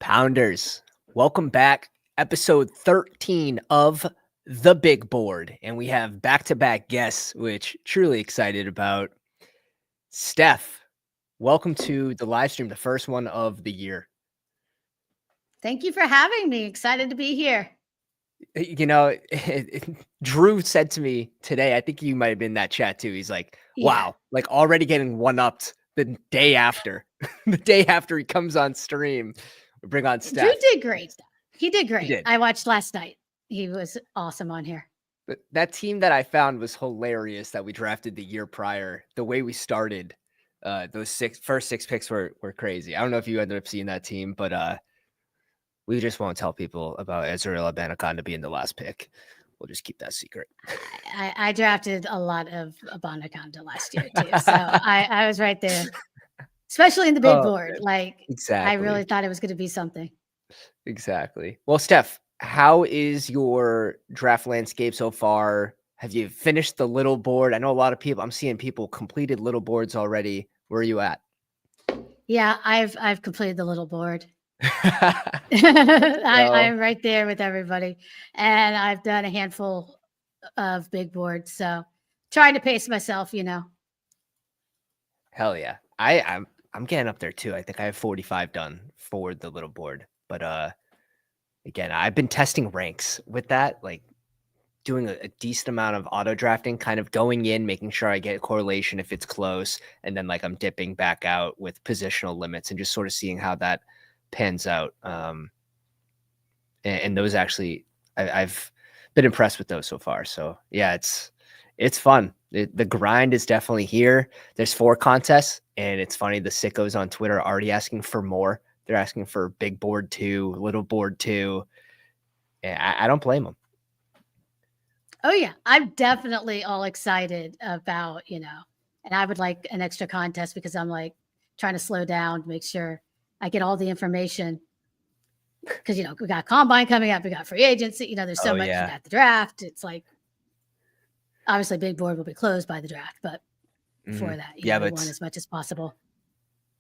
Pounders, welcome back. Episode 13 of The Big Board. And we have back-to-back guests, which truly excited about. Steph, welcome to the live stream, the first one of the year. Thank you for having me. Excited to be here. You know, Drew said to me today, I think you might have been in that chat too. He's like, wow, like already getting one-upped the day after. The day after he comes on stream. We bring on Steph. Drew did great. He did great. He did. I watched last night. He was awesome on here. But that team that I found was hilarious that we drafted the year prior. The way we started, those first six picks were crazy. I don't know if you ended up seeing that team, but we just won't tell people about Israel Abanikanda being the last pick. We'll just keep that secret. I drafted a lot of Abanikanda last year too, so I was right there, especially in the big board. Like, exactly. I really thought it was going to be something. Exactly. Well, Steph, how is your draft landscape so far? Have you finished the little board? I know a lot of people, I'm seeing people completed little boards already. Where are you at? Yeah, I've completed the little board. I'm right there with everybody, and I've done a handful of big boards, so trying to pace myself, you know. Hell yeah. I'm getting up there too. I think I have 45 done for the little board, but again, I've been testing ranks with that, like doing a decent amount of auto drafting, kind of going in, making sure I get a correlation if it's close, and then like I'm dipping back out with positional limits and just sort of seeing how that pans out. And those actually, I've been impressed with those so far. So yeah, it's fun. The grind is definitely here. There's 4 contests, and it's funny. The sickos on Twitter are already asking for more. They're asking for big board 2, little board 2. And I don't blame them. Oh yeah, I'm definitely all excited about, you know, and I would like an extra contest because I'm like trying to slow down to make sure I get all the information, because, you know, we got combine coming up, we got free agency, you know, there's so much. You got the draft. It's like, obviously big board will be closed by the draft, but before that, you know, we want as much as possible.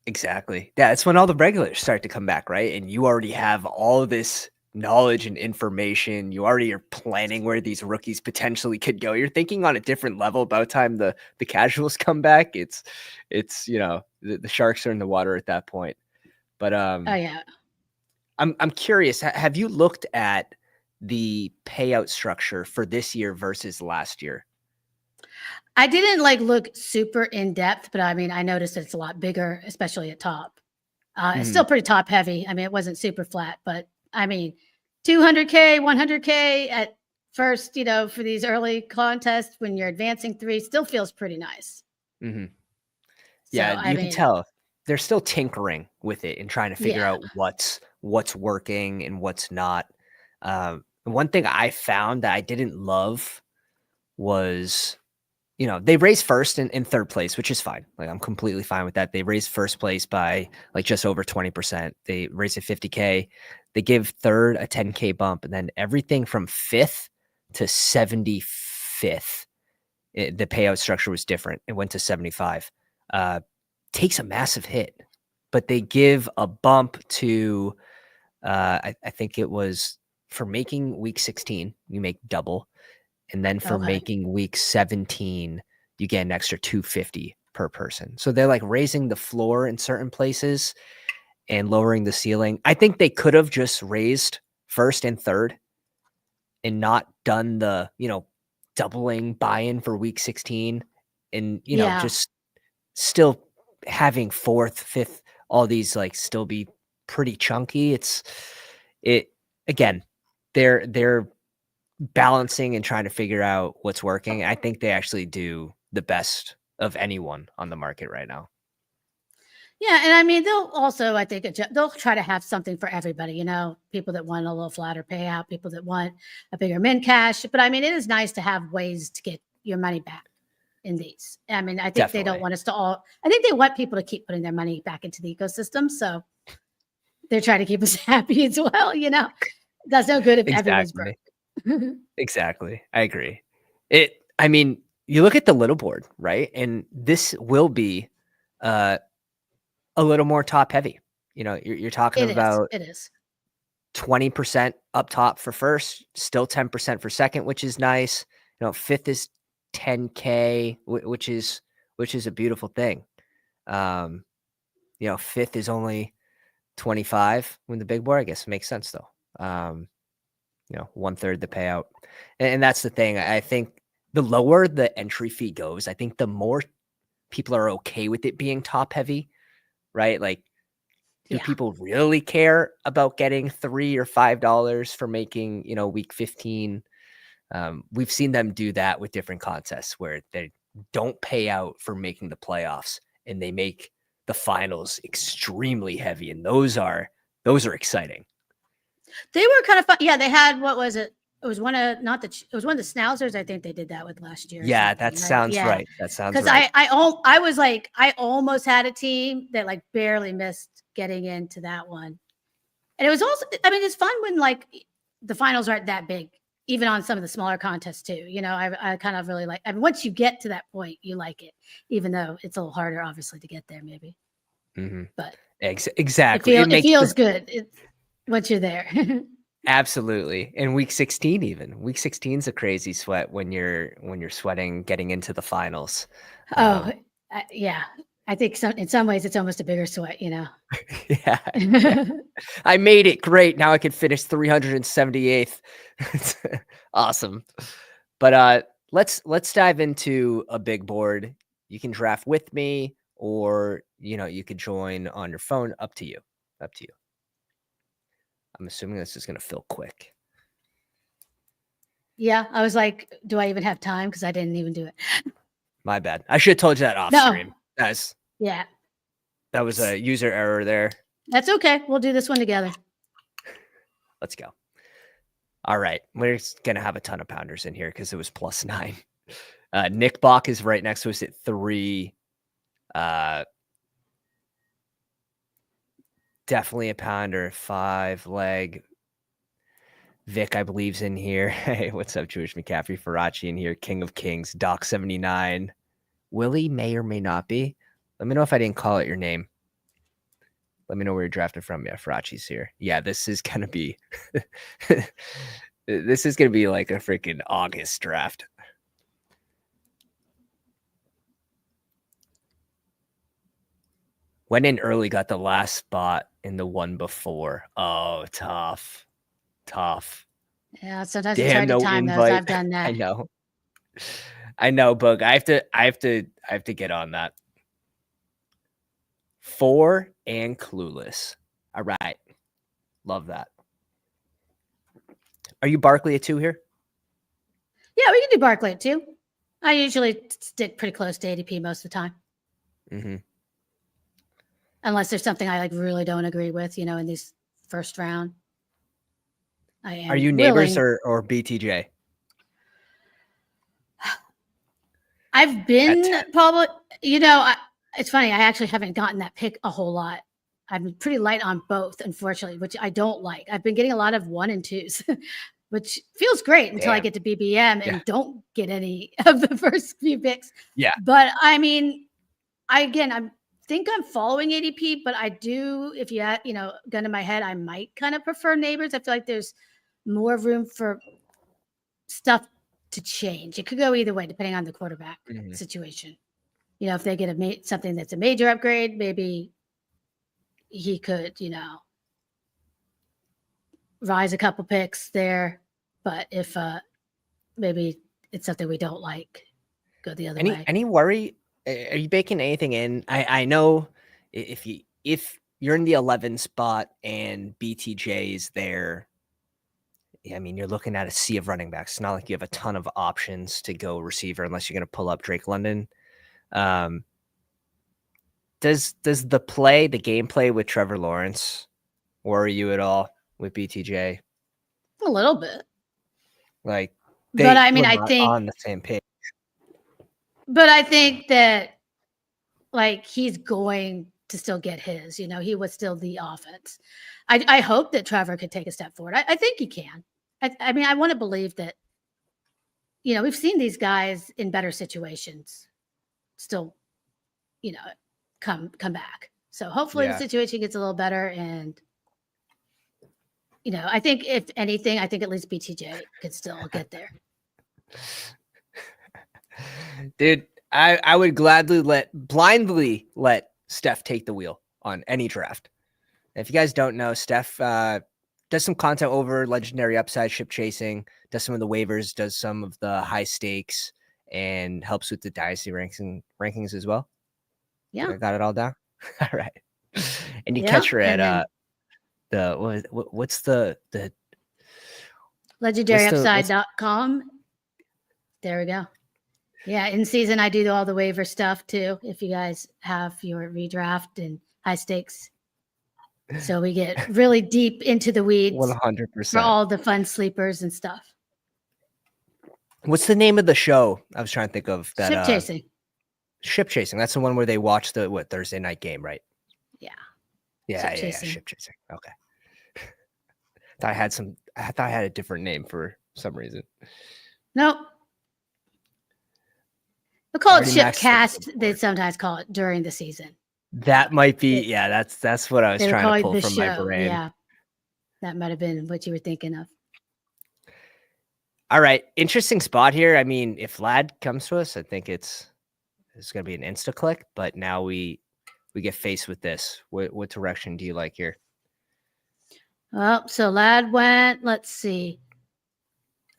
Exactly. Yeah, it's when all the regulars start to come back, right? And you already have all of this knowledge and information. You already are planning where these rookies potentially could go. You're thinking on a different level about time the casuals come back. It's you know, the sharks are in the water at that point. But oh yeah, I'm curious. Have you looked at the payout structure for this year versus last year? I didn't like look super in depth, but I mean, I noticed it's a lot bigger, especially at top. It's still pretty top heavy. I mean, it wasn't super flat, but I mean, 200K, 100K at first, you know, for these early contests when you're advancing 3 still feels pretty nice. Yeah, you can tell they're still tinkering with it and trying to figure out what's working and what's not. One thing I found that I didn't love was, you know, they raised first and third place, which is fine. Like, I'm completely fine with that. They raised first place by like just over 20%. They raised it 50K. They give third a 10K bump, and then everything from 5th to 75th, the payout structure was different. It went to 75. Takes a massive hit, but they give a bump to, I think it was for making week 16, you make double. And then for making week 17, you get an extra 250 per person. So they're like raising the floor in certain places and lowering the ceiling. I think they could have just raised first and third and not done the, you know, doubling buy-in for week 16 and, you know, just still having 4th, 5th, all these like still be pretty chunky. Again, they're balancing and trying to figure out what's working. I think they actually do the best of anyone on the market right now. Yeah, and I mean, they'll also, I think, they'll try to have something for everybody, you know, people that want a little flatter payout, people that want a bigger min cash. But I mean, it is nice to have ways to get your money back in these. I mean, I think they don't want us to all, I think they want people to keep putting their money back into the ecosystem. So they're trying to keep us happy as well, you know. That's no good if everyone's broke. Exactly. I agree. I mean, you look at the little board, right? And this will be a little more top heavy. You know, you're talking about it is 20% up top for first, still 10% for second, which is nice. Fifth is 10K, which is a beautiful thing. Fifth is only 25 when the big board, I guess it makes sense though. 1/3 the payout. And that's the thing. I think the lower the entry fee goes, I think the more people are okay with it being top heavy, right? Like, do people really care about getting $3 or $5 for making, week 15? We've seen them do that with different contests where they don't pay out for making the playoffs and they make the finals extremely heavy. And those are exciting. They were kind of fun. Yeah, they had, what was it? It was one of one of the Schnauzers. I think they did that with last year. Yeah, that sounds right. That sounds right. Because I was like, I almost had a team that like barely missed getting into that one. And it was also, I mean, it's fun when like the finals aren't that big, even on some of the smaller contests too. I kind of really like, I mean, once you get to that point, you like it, even though it's a little harder, obviously, to get there maybe. Mm-hmm. But exactly. It feels good once you're there. Absolutely. And week 16, even week 16 is a crazy sweat when you're sweating getting into the finals. Yeah. I think in some ways it's almost a bigger sweat, Yeah. I made it. Great. Now I can finish 378th. Awesome. But let's dive into a big board. You can draft with me, or you could join on your phone. Up to you. I'm assuming this is going to fill quick. Yeah, I was like, do I even have time? Because I didn't even do it. My bad. I should have told you that off stream. Yeah. That was a user error there. That's okay. We'll do this one together. Let's go. All right. We're going to have a ton of pounders in here because it was +9. Nick Bach is right next to us at 3. Definitely a pounder. 5 leg. Vic, I believe's in here. Hey, what's up, Jewish McCaffrey? Farachi in here. King of Kings. Doc 79. Willie may or may not be. Let me know if I didn't call out your name. Let me know where you're drafting from. Yeah, Farachi's here. Yeah, this is gonna be this is gonna be like a freaking August draft. Went in early, got the last spot in the one before. Oh, tough. Yeah, sometimes it's hard to time those. I've done that. I know, Bug. I have to get on that. 4 and Clueless. All right. Love that. Are you Barkley at 2 here? Yeah, we can do Barkley at 2. I usually stick pretty close to ADP most of the time. Mm-hmm. Unless there's something I like really don't agree with, in these first round. Are you neighbors or BTJ? I've been probably, it's funny. I actually haven't gotten that pick a whole lot. I've been pretty light on both, unfortunately, which I don't like. I've been getting a lot of 1 and 2s, which feels great until I get to BBM and don't get any of the first few picks. Yeah. But I mean, I think I'm following ADP, but I do, if you had, gun to my head, I might kind of prefer neighbors. I feel like there's more room for stuff to change. It could go either way, depending on the quarterback situation. If they get something that's a major upgrade, maybe he could, rise a couple picks there. But if maybe it's something we don't like, go the other way. Any worry? Are you baking anything in? I know if you're in the 11 spot and BTJ is there, I mean, you're looking at a sea of running backs. It's not like you have a ton of options to go receiver unless you're going to pull up Drake London. Does the gameplay with Trevor Lawrence worry you at all with BTJ? A little bit. Like, but I mean, I think on the same page. But I think that like he's going to still get his, he was still the offense. I hope that Trevor could take a step forward. I think he can. I mean, I want to believe that, we've seen these guys in better situations still, come back. So hopefully the situation gets a little better and, I think if anything, I think at least BTJ could still get there. Dude, I would gladly blindly let Steph take the wheel on any draft. If you guys don't know, Steph does some content over Legendary Upside, ship chasing, does some of the waivers, does some of the high stakes, and helps with the dynasty rankings as well. Yeah. I got it all down. All right. And you catch her at what's the legendaryupside.com. There we go. Yeah, in season I do all the waiver stuff too. If you guys have your redraft and high stakes, so we get really deep into the weeds. 100% for all the fun sleepers and stuff. What's the name of the show? I was trying to think of that. Ship chasing. Ship chasing. That's the one where they watch the Thursday night game, right? Yeah. Yeah. Ship chasing. Okay. I thought I had a different name for some reason. Nope. We'll call it ship cast. They sometimes call it during the season. That might be. Yeah, that's what I was trying to pull from my brain. Yeah. That might have been what you were thinking of. All right. Interesting spot here. I mean, if Vlad comes to us, I think it's going to be an insta click, but now we get faced with this. What direction do you like here? Well, so Lad went, let's see.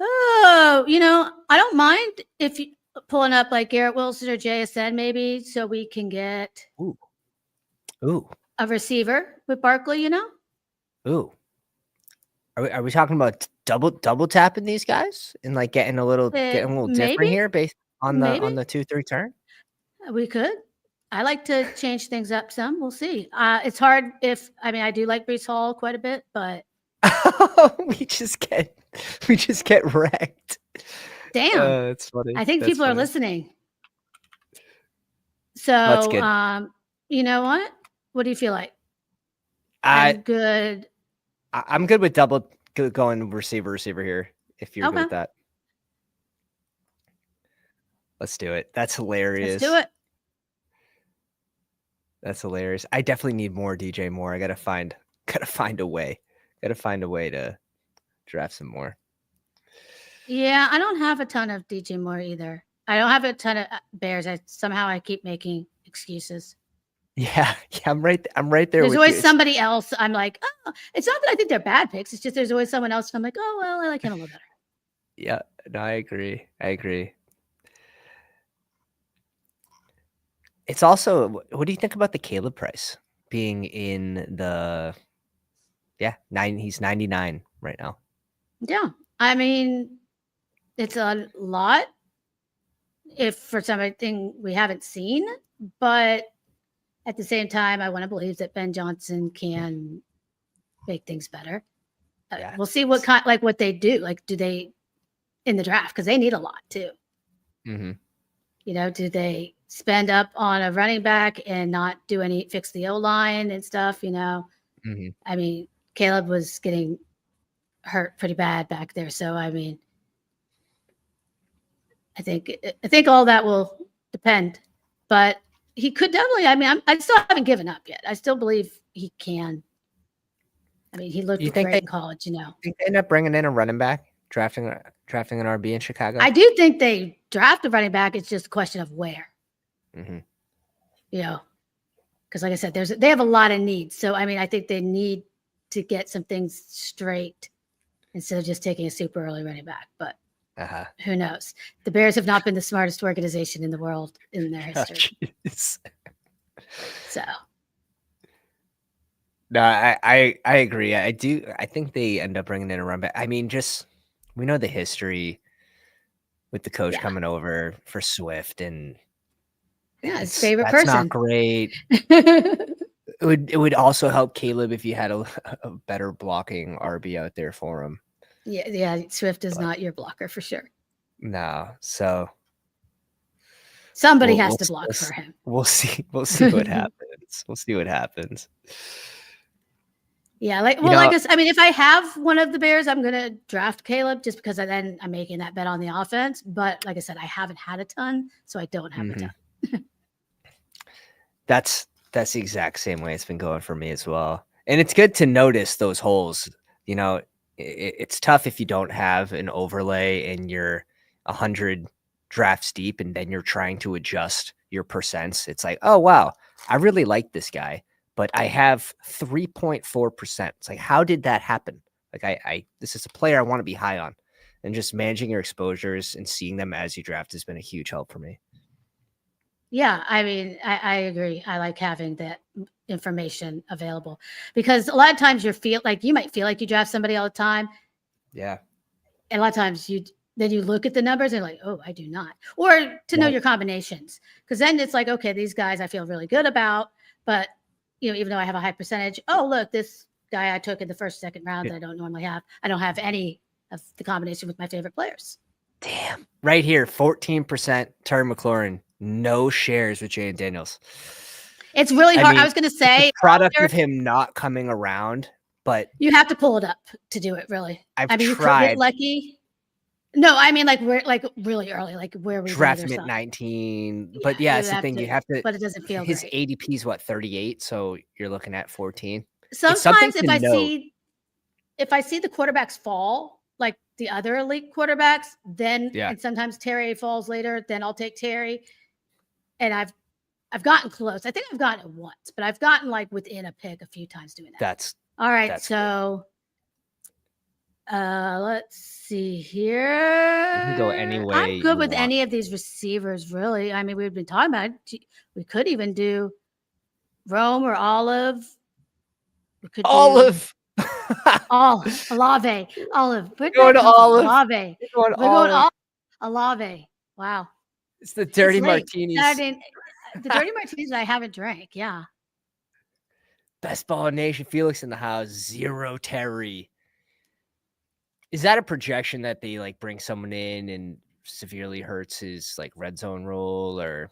Oh, I don't mind if you pulling up like Garrett Wilson or JSN maybe, so we can get Ooh. a receiver with Barkley, Ooh. Are we talking about double tapping these guys and like getting a little different here based on the 2-3 turn? We could. I like to change things up some. We'll see. It's hard I do like Breece Hall quite a bit, but we just get wrecked. Damn. That's funny. I think people are listening. So, that's good. You know what? What do you feel like? I'm good. I'm good with double going receiver here. If you're good with that. Let's do it. That's hilarious. Let's do it. That's hilarious. I definitely need more DJ Moore. I gotta find a way. Gotta find a way to draft some more. Yeah, I don't have a ton of DJ Moore either. I don't have a ton of Bears. I keep making excuses. Yeah, I'm right there. There's always somebody else. I'm like, oh, it's not that I think they're bad picks. It's just there's always someone else. And I'm like, oh well, I like him a little better. Yeah, no, I agree. It's also, what do you think about the Caleb price being in the, he's 99 right now. Yeah. I mean, it's a lot if for something we haven't seen, but at the same time, I want to believe that Ben Johnson can make things better. We'll see what they do. Like, do they in the draft? Because they need a lot too. Mm-hmm. Do they spend up on a running back and not fix the O-line and stuff? Mm-hmm. I mean, Caleb was getting hurt pretty bad back there. So, I mean, I think all that will depend, but he could definitely. I mean, I still haven't given up yet. I still believe he can. I mean, he looked great in college. Think they end up bringing in a running back, drafting an RB in Chicago? I do think they draft a running back. It's just a question of where. Mm-hmm. Because like I said, they have a lot of needs. So I mean, I think they need to get some things straight instead of just taking a super early running back. But who knows? The Bears have not been the smartest organization in the world in their history. So. No, I agree. I do. I think they end up bringing in a run back. I mean, we know the history with the coach coming over for Swift, and his favorite person. That's not great. It would also help Caleb if you had a better blocking RB out there for him. Yeah. Swift is not your blocker for sure. No, so somebody has to block for him. We'll see what happens. We'll see what happens. Yeah, like I guess if I have one of the Bears, I'm gonna draft Caleb just because then I'm making that bet on the offense. But like I said, I haven't had a ton, so I don't have a ton. That's the exact same way it's been going for me as well. And it's good to notice those holes, it's tough if you don't have an overlay and you're 100 drafts deep and then you're trying to adjust your percents. It's like, oh, wow, I really like this guy, but I have 3.4%. It's like, how did that happen? Like this is a player I want to be high on, and just managing your exposures and seeing them as you draft has been a huge help for me. Yeah, I mean, I agree. I like having that information available because a lot of times you might feel like you draft somebody all the time. Yeah. And a lot of times then you look at the numbers and you're like, oh, I do not. Or to know your combinations. Because then it's like, okay, these guys I feel really good about, but even though I have a high percentage, oh, look, this guy I took in the first, second round that I don't normally have. I don't have any of the combination with my favorite players. Damn. Right here, 14% Terry McLaurin, no shares with Jay Daniels. It's really hard. I was going to say it's a product of him not coming around, but you have to pull it up to do it. Really, I mean, you could get lucky. No, I mean we're really early, like where we draft him at 19. But it's the thing you have to. But it doesn't feel his great. ADP is what, 38, so you're looking at 14. Sometimes if I see the quarterbacks fall, like the other elite quarterbacks, then and sometimes Terry falls later, then I'll take Terry. And I've gotten close. I think I've gotten it once, but I've gotten like within a pick a few times doing that. That's all right. So let's see here. You can go any way. I'm good with any of these receivers, really. I mean, we've been talking about it. We could even do Rome or Olive. We could Olive. Olave. Olive. We're going to Olive. Olave. We're going Olave. Wow. It's the dirty martinis. The dirty martinis I haven't drank. Yeah. Best ball in nation. Felix in the house. 0 Terry. Is that a projection that they like bring someone in and severely hurts his like red zone role? Or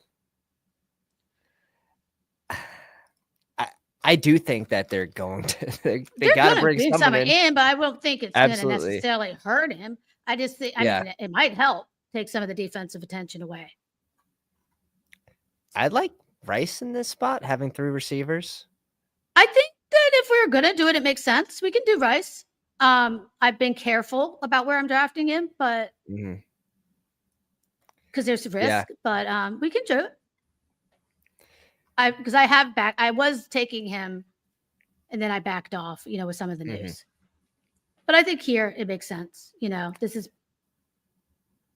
I do think that they're going to they got to bring someone in, but I won't think it's going to necessarily hurt him. I just think I mean it might help take some of the defensive attention away. I'd like Rice in this spot, having 3 receivers. I think that if we're going to do it, it makes sense. We can do Rice. I've been careful about where I'm drafting him, but because there's risk, but we can do it. Because I was taking him and then I backed off, with some of the news. But I think here it makes sense. This is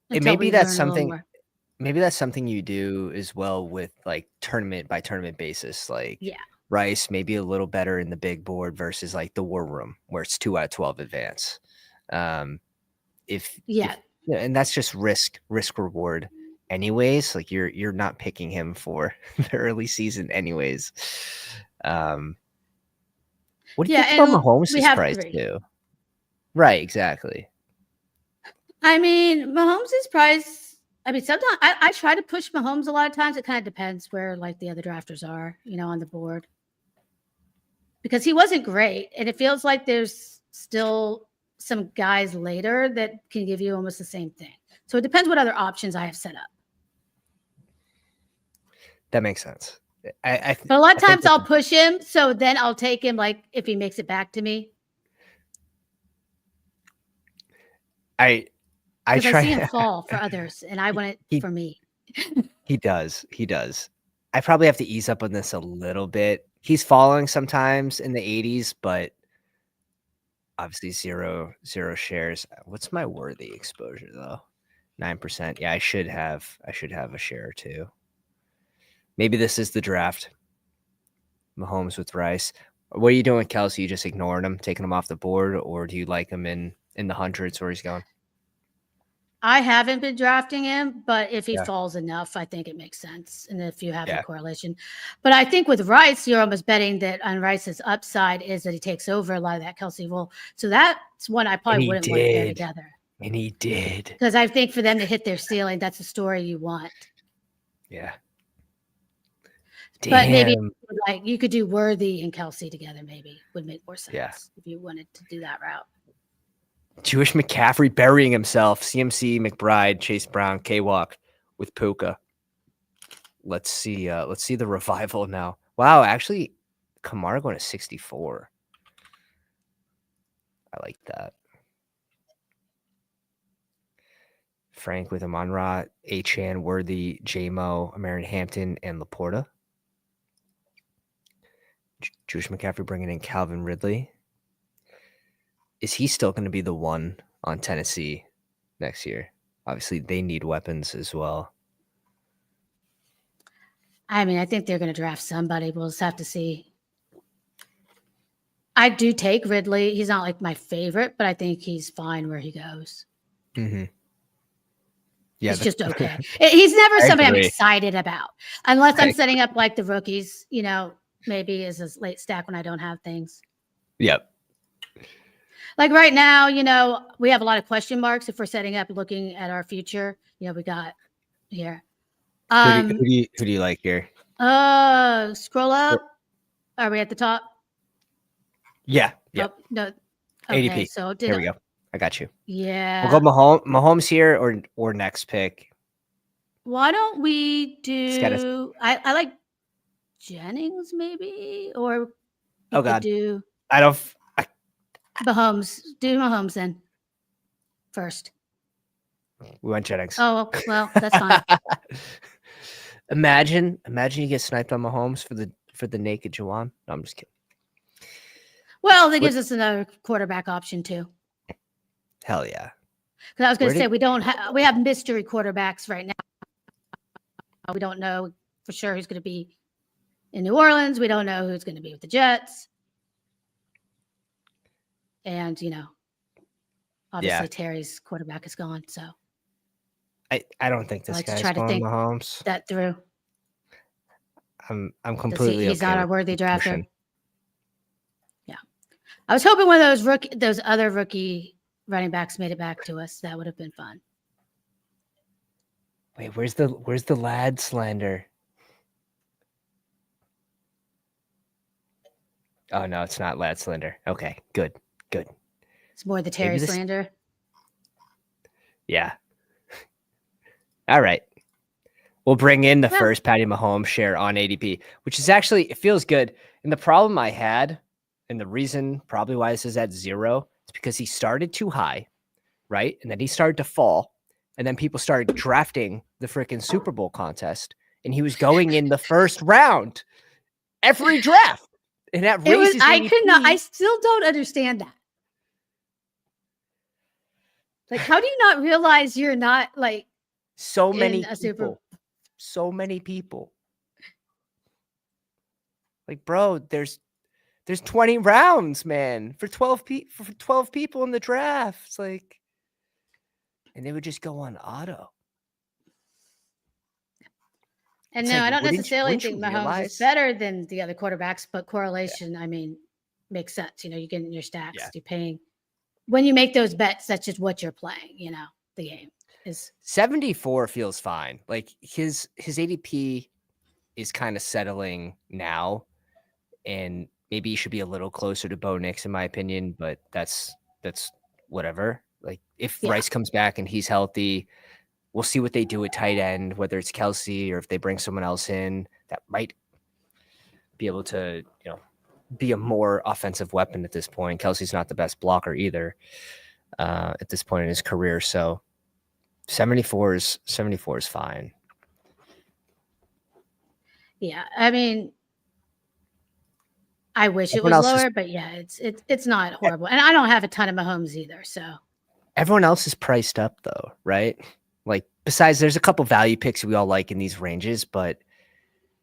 maybe that's something you do as well with like tournament by tournament basis. Like Rice maybe a little better in the big board versus like the War Room where it's 2 out of 12 advance. And that's just risk reward anyways. Like you're not picking him for the early season anyways. What do you think about Mahomes' price too? Right, exactly. I mean, Mahomes' price. I mean, sometimes I try to push Mahomes a lot of times. It kind of depends where like the other drafters are, on the board. Because he wasn't great. And it feels like there's still some guys later that can give you almost the same thing. So it depends what other options I have set up. That makes sense. But a lot of times I'll push him. So then I'll take him like if he makes it back to me. I see him fall for others and I want it for me. He does. I probably have to ease up on this a little bit. He's falling sometimes in the 80s, but obviously zero shares. What's my worthy exposure though? 9%. Yeah, I should have a share or two. Maybe this is the draft. Mahomes with Rice. What are you doing with Kelsey? You just ignoring him, taking him off the board, or do you like him in the hundreds where he's going? I haven't been drafting him, but if he falls enough, I think it makes sense. And if you have a correlation, but I think with Rice, you're almost betting that on Rice's upside is that he takes over a lot of that Kelsey role. So that's one I probably wouldn't want to pair together. And he did. Because I think for them to hit their ceiling, that's the story you want. Yeah. Damn. But maybe like you could do Worthy and Kelsey together, maybe would make more sense if you wanted to do that route. Jewish McCaffrey burying himself. CMC, McBride, Chase Brown, K-Walk with Puka. Let's see the revival now. Wow, actually, Kamara going to 64. I like that. Frank with Amon-Ra, Achan, Worthy, J-Mo, Amarin Hampton, and Laporta. Juice McCaffrey bringing in Calvin Ridley. Is he still going to be the one on Tennessee next year? Obviously, they need weapons as well. I mean, I think they're going to draft somebody. We'll just have to see. I do take Ridley. He's not like my favorite, but I think he's fine where he goes. Mm-hmm. Yeah, he's just okay. He's never somebody I'm excited about, unless I'm setting up like the rookies, you know, maybe as a late stack when I don't have things. Yep. Like right now, you know, we have a lot of question marks if we're setting up looking at our future. You know, we got here. Who do you like here? Scroll up. Are we at the top? Yeah. Yeah. Oh, no. Okay, ADP. so Here we go. I got you. Yeah. We'll go Mahomes here or next pick. Why don't we do? I like Jennings maybe, or do. I don't. Mahomes. Do Mahomes then first. We went Jennings. Oh well, that's fine. Imagine you get sniped on Mahomes for the naked Juwan. No, I'm just kidding. Well, that gives us another quarterback option too. Hell yeah. Because I was going to say we have mystery quarterbacks right now. We don't know for sure who's going to be in New Orleans. We don't know who's going to be with the Jets. And, you know, obviously Terry's quarterback is gone. So I don't think this guy's going Mahomes. That through. I'm completely he's okay not a worthy drafter. Pushing. Yeah. I was hoping one of those other rookie running backs made it back to us. That would have been fun. Wait, where's the lad slander? Oh no, it's not lad slander. Okay, good. It's more the Terry slander. Yeah. All right. We'll bring in the first Patty Mahomes share on ADP, which is actually, it feels good. And the problem I had, and the reason probably why this is at 0, is because he started too high, right? And then he started to fall. And then people started drafting the freaking Super Bowl contest. And he was going in the first round every draft. And that raises I still don't understand that. Like, how do you not realize you're not like so many people? Like, bro, there's 20 rounds, man, for 12 people in the draft. It's like, and they would just go on auto. And no, I don't necessarily think Mahomes is better than the other quarterbacks, but correlation, I mean, makes sense. You know, you get in your stacks, you're paying. When you make those bets, that's just what you're playing, you know, the game is 74 feels fine. Like his ADP is kind of settling now, and maybe he should be a little closer to Bo Nix in my opinion, but that's whatever. Like if Rice comes back and he's healthy, we'll see what they do at tight end, whether it's Kelsey or if they bring someone else in that might be able to, you know, be a more offensive weapon at this point. Kelsey's not the best blocker either at this point in his career. So 74 is fine. Yeah. I mean, I wish it was lower, but yeah, it's not horrible. And I don't have a ton of Mahomes either. So everyone else is priced up though, right? Like besides, there's a couple value picks we all like in these ranges, but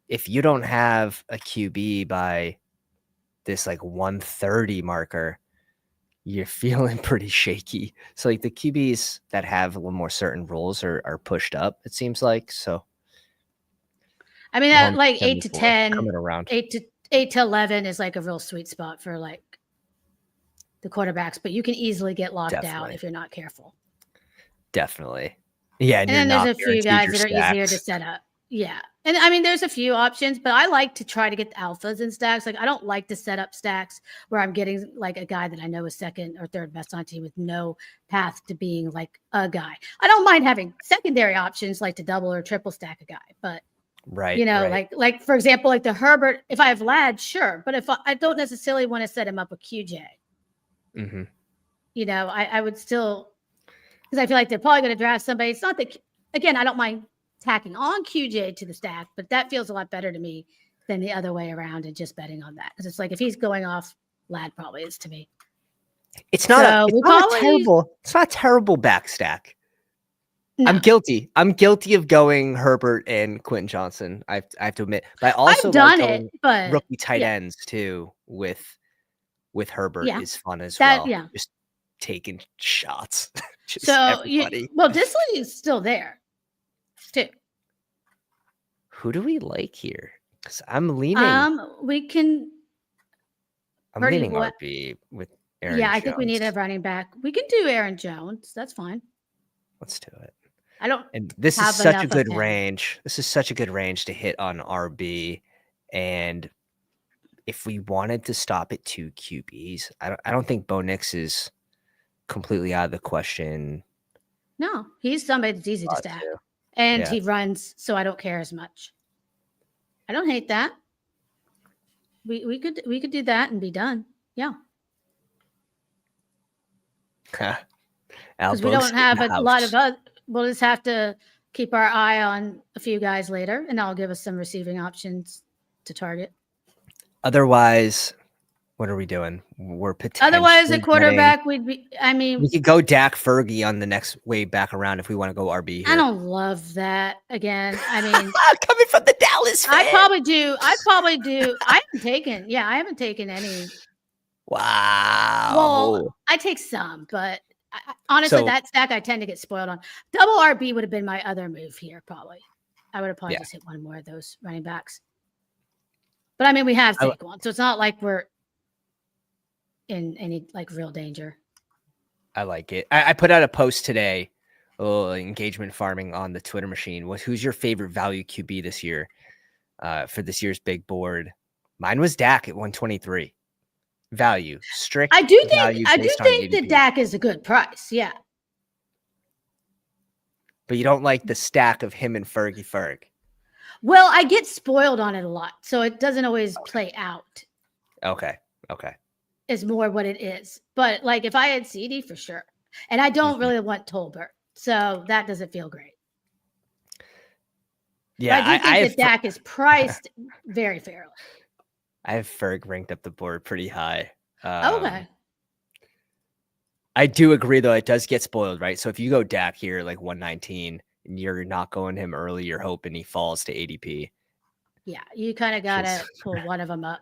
if you don't have a QB by this like 130 marker, you're feeling pretty shaky. So like the QBs that have a little more certain roles are pushed up, it seems like. So I mean, that like 8 to 10 coming around 8 to 11 is like a real sweet spot for like the quarterbacks, but you can easily get locked out if you're not careful. Definitely. Yeah. And then there's a few guys that are easier to set up. Yeah. And I mean, there's a few options, but I like to try to get the alphas in stacks. Like I don't like to set up stacks where I'm getting like a guy that I know is second or third best on team with no path to being like a guy. I don't mind having secondary options like to double or triple stack a guy, but you know, like for example, like the Herbert, if I have Ladd, sure. But if I don't necessarily want to set him up with QJ. Mm-hmm. I would still, because I feel like they're probably going to draft somebody. It's not that, again, I don't mind tacking on QJ to the stack, but that feels a lot better to me than the other way around and just betting on that. Because it's like if he's going off, Lad probably is to me. It's not a terrible back stack. No. I'm guilty of going Herbert and Quentin Johnson. I have to admit, but I also I've done it, but rookie tight ends too with Herbert is fun as well. Yeah, just taking shots. Disley is still there too. Who do we like here? Because I'm leaning. I'm leaning RB with Aaron. Yeah, I think we need a running back. We can do Aaron Jones. That's fine. Let's do it. And this is such a good range. This is such a good range to hit on RB. And if we wanted to stop at 2 QBs, I don't think Bo Nix is completely out of the question. No, he's somebody that's easy to stack. And he runs, so I don't care as much. I don't hate that. We could do that and be done. Yeah. Because we don't have a lot of us. We'll just have to keep our eye on a few guys later, and that'll give us some receiving options to target. Otherwise, what are we doing? We're potentially otherwise a quarterback. we could go Dak Fergie on the next way back around if we want to go RB here. I don't love that again. I mean, coming from the Dallas fan. I probably do. I haven't taken any. Wow. Well, I take some, but honestly, that stack I tend to get spoiled on. Double RB would have been my other move here, probably. I would have probably just hit one more of those running backs. But I mean, we have Saquon, so it's not like we're in any real danger. I like it. I put out a post today, engagement farming on the Twitter machine. Who's your favorite value QB this year for this year's big board? Mine was Dak at 123. Value, strict. I do think that Dak is a good price. Yeah. But you don't like the stack of him and Ferg. Well, I get spoiled on it a lot, so it doesn't always play out. Okay. Is more what it is. But if I had CD, for sure. And I don't really want Tolbert, so that doesn't feel great. Yeah, but I do think that Dak is priced very fairly. I have Ferg ranked up the board pretty high. Okay. I do agree, though. It does get spoiled, right? So if you go Dak here, 119, and you're not going him early, you're hoping he falls to ADP. Yeah, you kind of got to pull one of them up.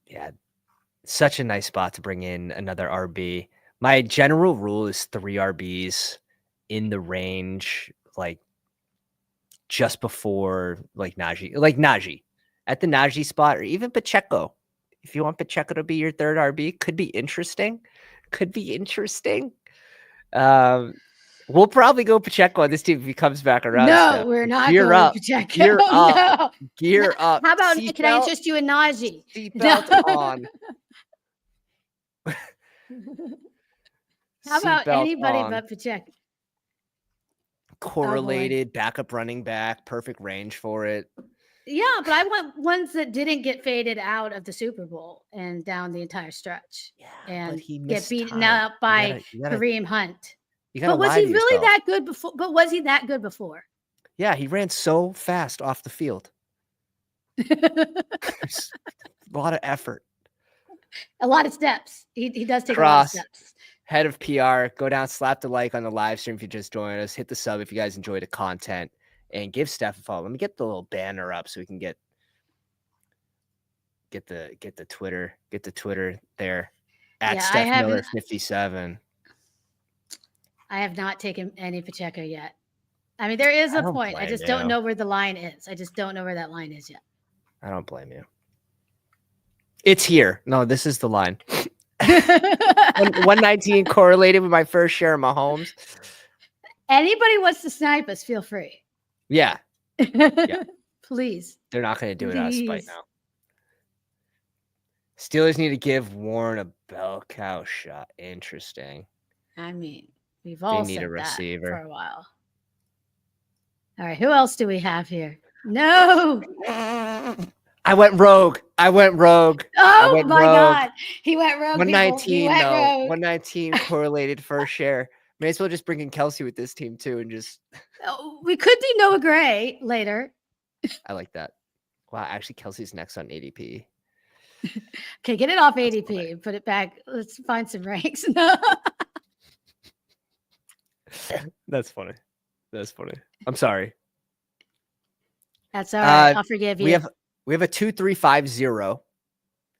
Yeah, such a nice spot to bring in another RB. My general rule is 3 RBs in the range, just before Najee, Najee at the Najee spot, or even Pacheco. If you want Pacheco to be your third RB, could be interesting. We'll probably go Pacheco on this team if he comes back around. No, Steph. we're not Gear going up. Pacheco. Gear up. No. Gear up. How about can I interest you in Najee? Seatbelt on. How about anybody but Pacheco? Correlated backup running back, perfect range for it. Yeah, but I want ones that didn't get faded out of the Super Bowl and down the entire stretch. Yeah, and get beaten up by Kareem Hunt. But was he really that good before? But was he that good before? Yeah, he ran so fast off the field. A lot of effort. A lot of steps. He does take a lot of steps. Head of PR, go down, slap the like on the live stream if you just joined us. Hit the sub if you guys enjoy the content, and give Steph a follow. Let me get the little banner up so we can get the Twitter there at Steph Miller 57. I have not taken any Pacheco yet. I mean, there is a point. I just don't know where the line is. I just don't know where that line is yet. I don't blame you. It's here. No, this is the line. 119 correlated with my first share of Mahomes. Anybody wants to snipe us, feel free. Yeah. Please. They're not going to do it out of spite now. Steelers need to give Warren a bell cow shot. Interesting. I mean, we've all said a receiver for a while. All right, who else do we have here? No. I went rogue. Oh my God. He went rogue, people. He 119 went though. rogue. 119 correlated first share. May as well just bring in Kelsey with this team too and just. Oh, we could do Noah Gray later. I like that. Wow, actually Kelsey's next on ADP. Okay, get it off ADP and put it back. Let's find some ranks. That's funny. That's funny. I'm sorry. That's all right. I'll forgive you. We have a 2-3-5-0.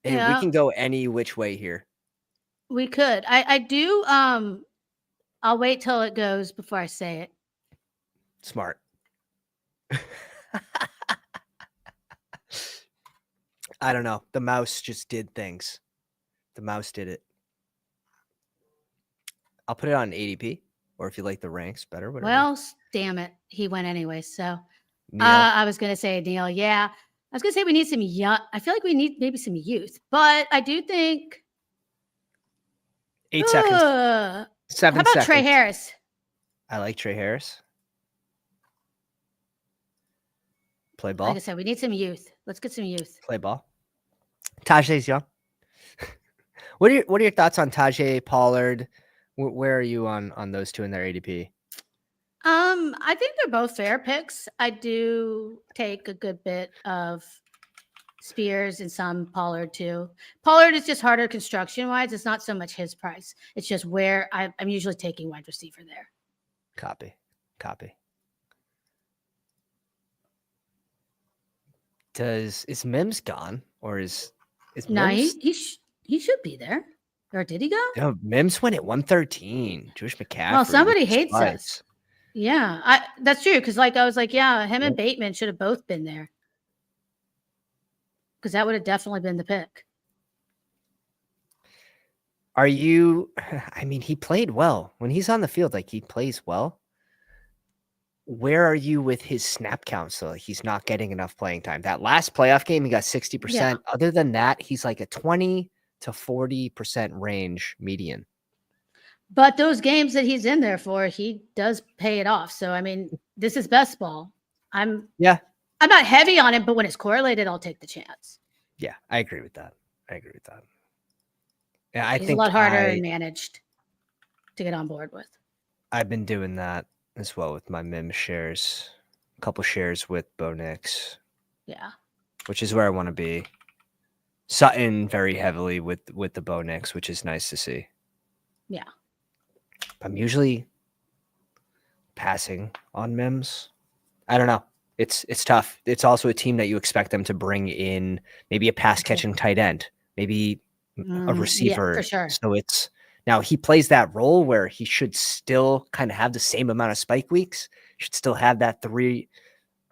And Yeah. we can go any which way here. We could. I do. I'll wait till it goes before I say it. Smart. I don't know. The mouse just did things. The mouse did it. I'll put it on ADP, or if you like the ranks better, whatever. Well, damn it. He went anyway. So I was going to say Neil. Yeah. I was going to say we need some young. I feel like we need maybe some youth, but I do think 8 seconds. 7 how about seconds. Trey Harris? I like Trey Harris. Play ball. Like I said, we need some youth. Let's get some youth. Play ball. Tajay's young. What are your thoughts on Tajay, Pollard? Where are you on those two in their ADP? I think they're both fair picks. I do take a good bit of Spears and some Pollard too. Pollard is just harder construction wise. It's not so much his price. It's just where I'm usually taking wide receiver there. Copy. Is Mims gone or is no? Mims? He should be there. Or did he go? No, Mims went at 113. Josh McCaffrey. Well, somebody hates us. Yeah, that's true. Because I was like, yeah, him and Bateman should have both been there. Because that would have definitely been the pick. Are you? I mean, he played well when he's on the field. Like he plays well. Where are you with his snap count? So he's not getting enough playing time. That last playoff game, he got 60%. Yeah. Other than that, he's like a 20 to 40% range median. But those games that he's in there for, he does pay it off. So I mean, this is best ball. I'm not heavy on him, but when it's correlated, I'll take the chance. Yeah, I agree with that. Yeah, he's a lot harder managed to get on board with. I've been doing that as well with my Mims shares, a couple shares with Bo Nix. Yeah. Which is where I want to be. Sutton very heavily with the Bo Nix, which is nice to see. Yeah. I'm usually passing on Mims. I don't know. It's tough. It's also a team that you expect them to bring in maybe a pass catching tight end, maybe a receiver. Yeah, for sure. So now he plays that role where he should still kind of have the same amount of spike weeks. Should still have that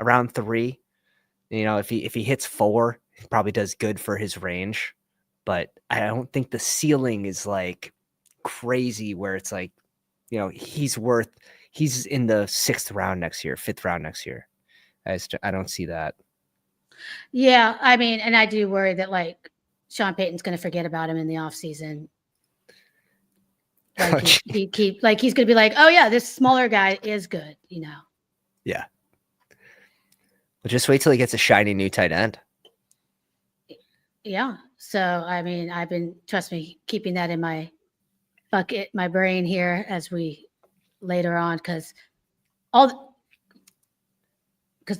around 3. You know, if he hits 4, he probably does good for his range. But I don't think the ceiling is like crazy where it's like, you know, he's in the 6th round next year, 5th round next year. I don't see that. Yeah, I mean, and I do worry that like Sean Payton's going to forget about him in the offseason. Like he's going to be like, oh yeah, this smaller guy is good, you know. Yeah. Well, just wait till he gets a shiny new tight end. Yeah. So I mean, I've been, trust me, keeping that in my bucket, my brain here as we later on, because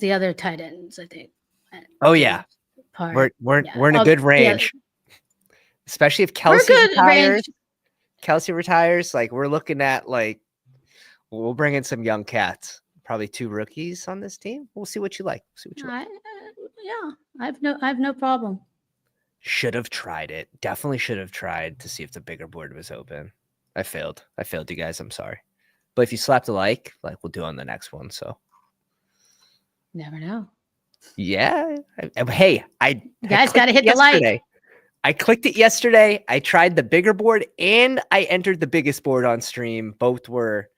the other tight ends, I think. Oh yeah, we're in a good range, especially if Kelsey retires. Kelsey retires, like we're looking at like we'll bring in some young cats, probably 2 rookies on this team. We'll see what you like. Yeah, I have no problem. Should have tried it. Definitely should have tried to see if the bigger board was open. I failed you guys. I'm sorry. But if you slapped a like we'll do on the next one. So never know. Yeah. Hey, you guys got to hit the like. I clicked it yesterday. I tried the bigger board and I entered the biggest board on stream. Both were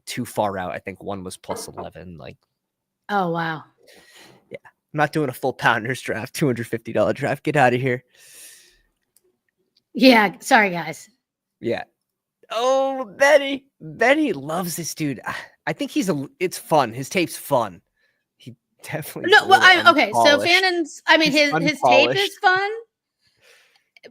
too far out. I think one was plus 11. Like, oh wow. Yeah. I'm not doing a full Pounders draft, $250 draft. Get out of here. Yeah. Sorry, guys. Yeah. Oh, Benny loves this dude. I think it's fun. His tape's fun. Definitely No, a well, little okay. So unpolished. Fannon's, I mean, He's his tape is unpolished. fun.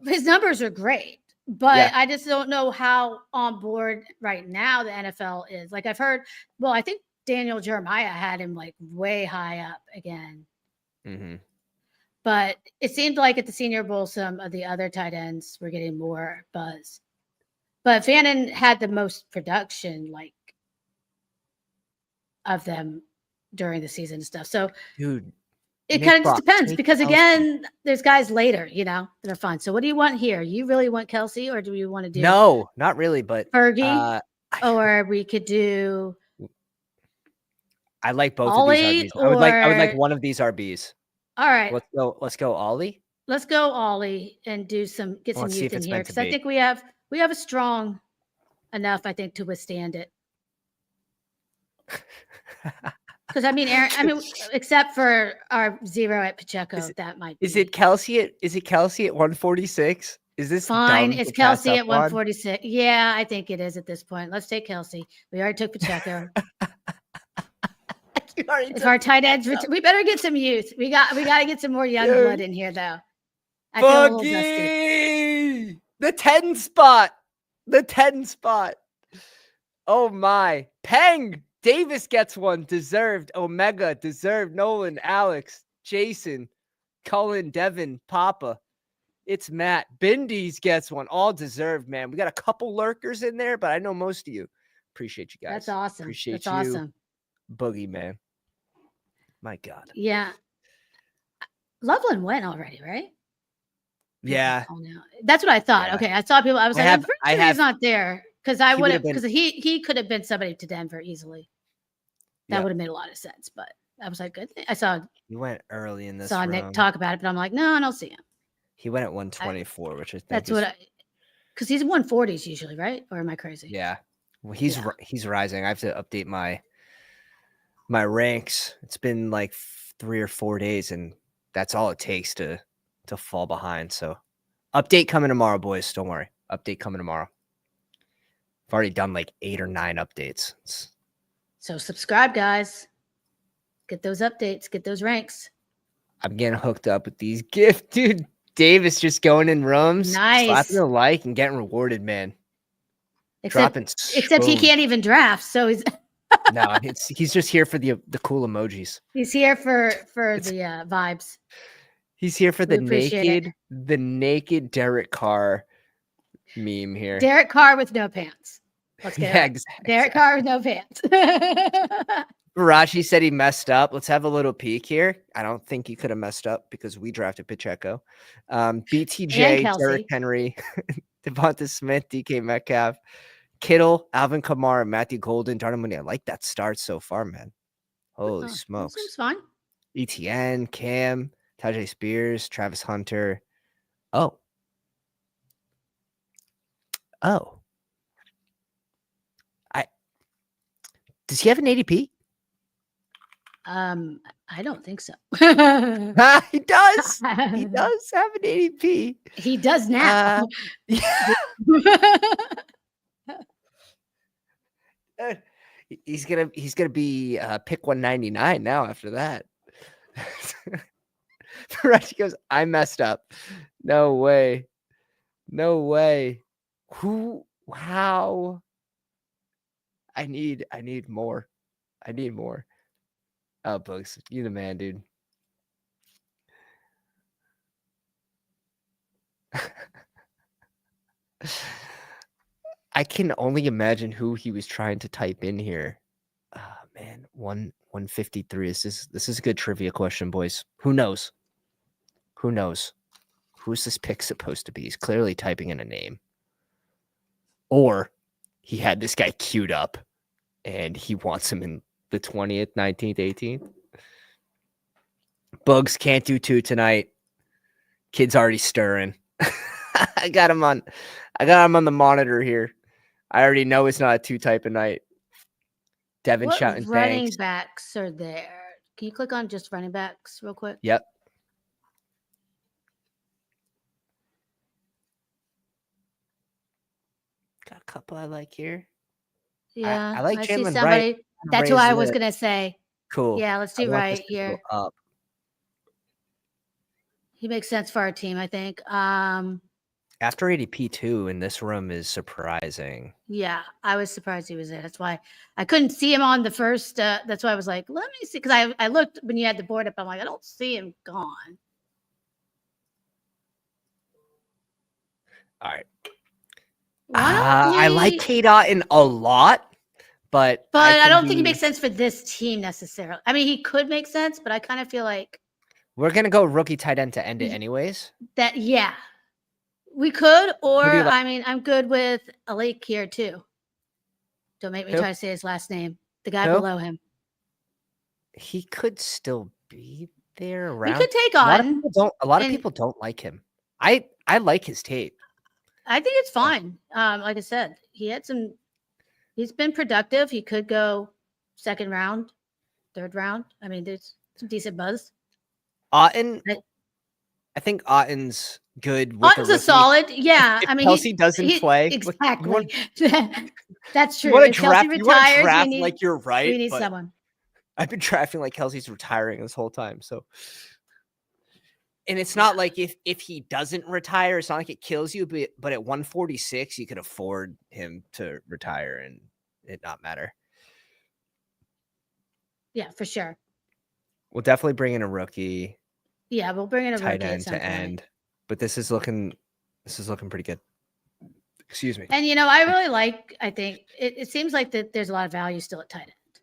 His numbers are great, but Yeah. I just don't know how on board right now the NFL is. Like I've heard, well, I think Daniel Jeremiah had him like way high up again. Mm-hmm. But it seemed like at the Senior Bowl, some of the other tight ends were getting more buzz. But Fannin had the most production, like, of them during the season and stuff. So Dude, it kind Nick of just Brock, depends take because, Kelsey. again, there's guys later, that are fun. So what do you want here? You really want Kelsey, or do we want to do No, not really, but Fergie? Or we could do I like both of these Ollie, RBs. I would like or one of these RBs. all right, Let's go Ollie. let's go Ollie and get some Let's see youth if in it's here meant to because I be. think we have a strong enough, I think, to withstand it. Because I mean, Aaron, except for our 0 at Pacheco, that might be. Is it Kelsey at 146? Is this Fine? dumb It's to pass Kelsey up at on? 146. Yeah, I think it is at this point. Let's take Kelsey. We already took Pacheco. If our tight ends, we better get some youth. We got to get some more young blood in here, though. I feel a little dusty. The 10 spot. The 10 spot. Oh my. Peng. Davis gets one. Deserved. Omega. Deserved. Nolan. Alex. Jason. Cullen. Devin. Papa. It's Matt. Bindies gets one. All deserved, man. We got a couple lurkers in there, but I know most of you. Appreciate you guys. That's awesome. Appreciate That's you. awesome. Boogie, man. My God. Yeah. Loveland went already, right? Yeah. That's what I thought. Yeah. Okay. I saw people. I was like, I'm pretty sure he's not there. Because I would have, because he could have been somebody to Denver easily. That would have made a lot of sense. But I was like, good. I saw he went early in this. Saw Nick talk about it, but I'm like, no, I don't see him. He went at 124, which I think that's what because he's 140s usually, right? Or am I crazy? Yeah. Well, he's rising. I have to update my ranks. It's been like 3 or 4 days, and that's all it takes to fall behind. So update coming tomorrow, boys. Don't worry. Update coming tomorrow. I've already done like 8 or 9 updates. So subscribe, guys. Get those updates. Get those ranks. I'm getting hooked up with these gifts, dude. Davis just going in rooms, slapping a like and getting rewarded, man. Except he can't even draft, so he's no. He's just here for the cool emojis. He's here for the vibes. He's here for the naked Derek Carr meme here. Derek Carr with no pants. Let's get it. Exactly. Derek Carr with no pants. Barachi said he messed up. Let's have a little peek here. I don't think he could have messed up because we drafted Pacheco. BTJ, Derrick Henry, Devonta Smith, DK Metcalf, Kittle, Alvin Kamara, Matthew Golden, Darnell Mooney. I like that start so far, man. Holy smokes. Seems fine. ETN, Cam, Tajay Spears, Travis Hunter. Oh. Does he have an ADP? I don't think so. He does. He does have an ADP. He does now. He's gonna be pick 199 now after that. He goes, I messed up. No way. How? I need more. Oh, Bugs, you the man, dude. I can only imagine who he was trying to type in here. Man, 153. This is a good trivia question, boys. Who knows? Who's this pick supposed to be? He's clearly typing in a name. Or he had this guy queued up and he wants him in the 20th, 19th, 18th. Bugs can't do 2 tonight. Kid's already stirring. I got him on the monitor here. I already know it's not a 2 type of night. Devin shouting running backs are there? Can you click on just running backs real quick? Yep. Got a couple I like here. Yeah, I like I see Jalen somebody. Wright. That's who I was gonna say. Cool. Yeah, let's I do want this right to go here. up. He makes sense for our team, I think. After ADP 2 in this room is surprising. Yeah, I was surprised he was there. That's why I couldn't see him on the first. That's why I was like, let me see. Because I looked when you had the board up. I'm like, I don't see him gone. All right. Why don't I like Kate Otten a lot, but I don't think he makes sense for this team necessarily. I mean, he could make sense, but I kind of feel like we're gonna go rookie tight end to end it anyways. that. Yeah, we could, or Who do you like? I mean, I'm good with a Lake here too. Don't make me Who? try to say his last name. The guy Who? below him. He could still be there We around. could take A lot of on. people don't. A lot of and people don't like him. I like his tape. I think it's fine. Like I said, he's been productive. He could go second round, third round. I mean, there's some decent buzz. Otten, I think Otten's good with Otten's the a rookie. solid. Yeah. If I mean, Kelsey doesn't play, exactly. That's true. You want to If Kelsey draft? You want to retires, draft like you're right. we need but someone. I've been drafting like Kelsey's retiring this whole time. So, and it's not like if he doesn't retire, it's not like it kills you. But at 146, you could afford him to retire and it not matter. Yeah, for sure. We'll definitely bring in a rookie. Yeah, we'll bring in a tight rookie end to end. But this is looking pretty good. Excuse me. And I really like. I think it seems like that there's a lot of value still at tight end,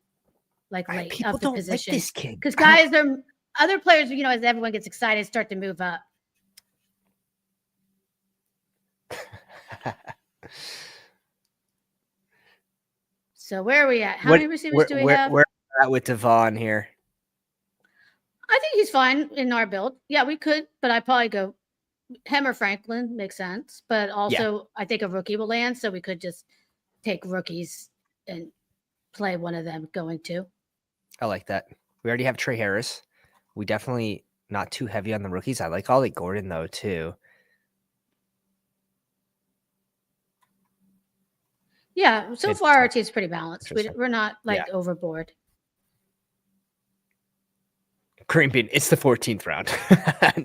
like late People of the don't position. like this kid Because guys are other players. As everyone gets excited, start to move up. So where are we at? How many receivers do we have? Where are we at with Devon here? I think he's fine in our build. Yeah, we could, but I'd probably go him or Franklin. Makes sense. But also, I think a rookie will land, so we could just take rookies and play one of them going to. I like that. We already have Trey Harris. We definitely not too heavy on the rookies. I like Ollie Gordon, though, too. Yeah, so far our team's pretty balanced. We're not overboard. Green Bean, it's the 14th round.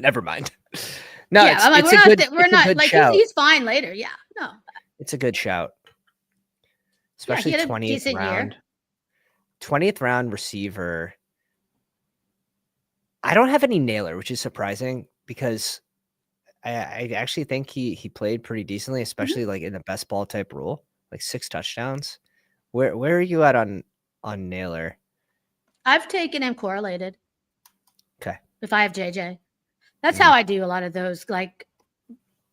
Never mind. No, yeah, we're not like he's fine later. Yeah, no, it's a good shout, especially 20th round. Year. 20th round receiver. I don't have any nailer, which is surprising because I actually think he played pretty decently, especially like in a best ball type role, like 6 touchdowns. Where are you at on nailer? I've taken him correlated. Okay. If I have JJ, that's how I do a lot of those like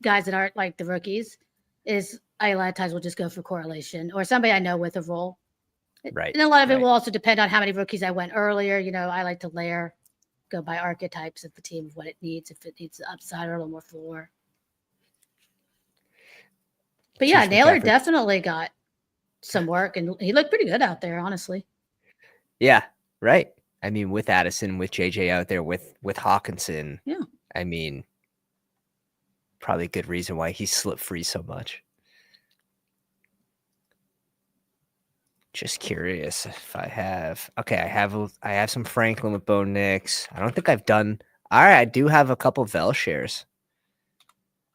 guys that aren't like the rookies. Is I a lot of times will just go for correlation or somebody I know with a role. Right. And a lot of it will also depend on how many rookies I went earlier. I like to go by archetypes of the team of what it needs, if it needs the upside or a little more floor. But yeah, Naylor definitely got some work and he looked pretty good out there, honestly. Yeah, right. I mean, with Addison, with JJ out there, with Hawkinson. Yeah. I mean, probably a good reason why he slipped free so much. Just curious if I have. Okay, I have some Franklin with Bo Nix. I don't think I've done. All right, I do have a couple Vel shares.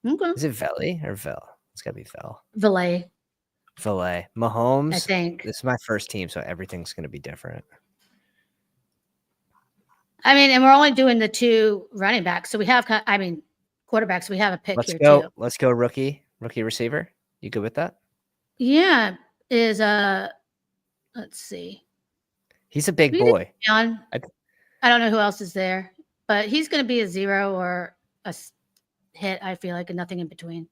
Okay. Is it Veli or Vel? It's gotta be Vel. Valet. Mahomes. I think this is my first team, so everything's gonna be different. I mean, and we're only doing the 2 running backs, so we have. I mean, quarterbacks. We have a pick here too. Let's go rookie receiver. You good with that? Yeah. Is let's see. He's a big boy. I don't know who else is there, but he's going to be a 0 or a hit. I feel like, and nothing in between.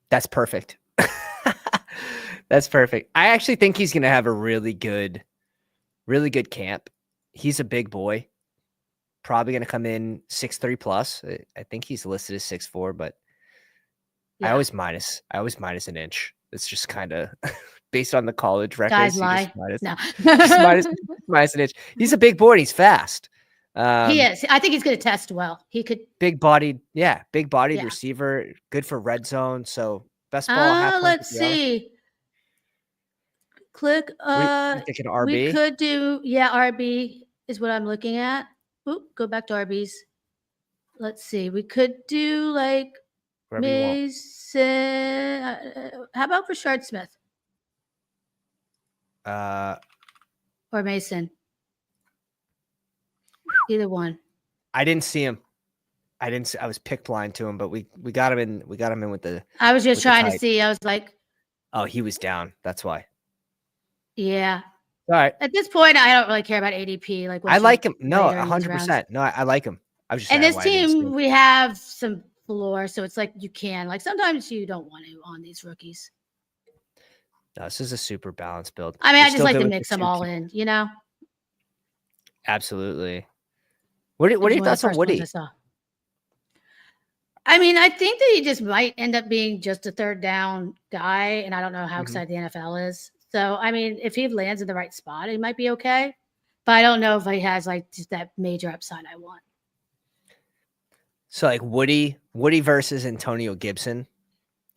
That's perfect. That's perfect. I actually think he's going to have a really good camp. He's a big boy. Probably going to come in 6'3" plus. I think he's listed as 6'4", but I always minus an inch. It's just kind of based on the college records. Guys lie. Minus an inch. He's a big boy. He's fast. He is. I think he's going to test well. He could. Big bodied receiver. Good for red zone. So best ball. Let's see. Click. You thinking We RB? could do, yeah, RB is what I'm looking at. Oop, go back to RBs. Let's see. We could do like Wherever you want. Mason. How about Rashard Smith or Mason? Either one. I didn't see him. I was pick blind to him, but we got him in. We got him in with the. I was just trying to see. I was like, oh, he was down. That's why. Yeah. All right. At this point, I don't really care about ADP. Like, I like him. No, 100%. No, I like him. I was just and saying this team, we have some floor, so it's like you can. Like sometimes you don't want to on these rookies. No, this is a super balanced build. I mean, I just like to mix them all in, you know. Absolutely. What are your thoughts on Woody? I mean, I think that he just might end up being just a third down guy, and I don't know how excited the NFL is. So, I mean, if he lands in the right spot, he might be okay. But I don't know if he has like just that major upside I want. So, like Woody versus Antonio Gibson.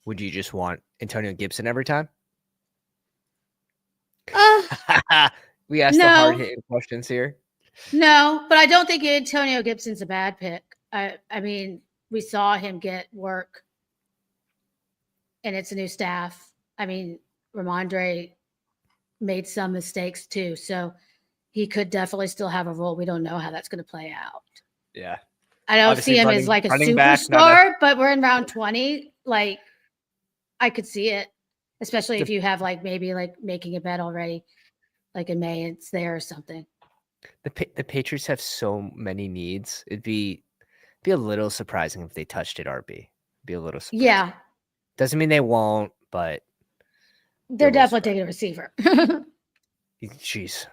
Would you just want Antonio Gibson every time? We asked the hard-hitting questions here. No, but I don't think Antonio Gibson's a bad pick. I mean, we saw him get work, and it's a new staff. I mean, Ramondre made some mistakes too, so he could definitely still have a role. We don't know how that's going to play out. Yeah. I don't see him as like a superstar, but we're in round 20. Like, I could see it, especially if you have like maybe like making a bet already, like in May, it's there or something. The Patriots have so many needs. It'd be a little surprising if they touched it RB. Be a little surprising. Yeah. Doesn't mean they won't, but they're definitely taking a receiver. Jeez.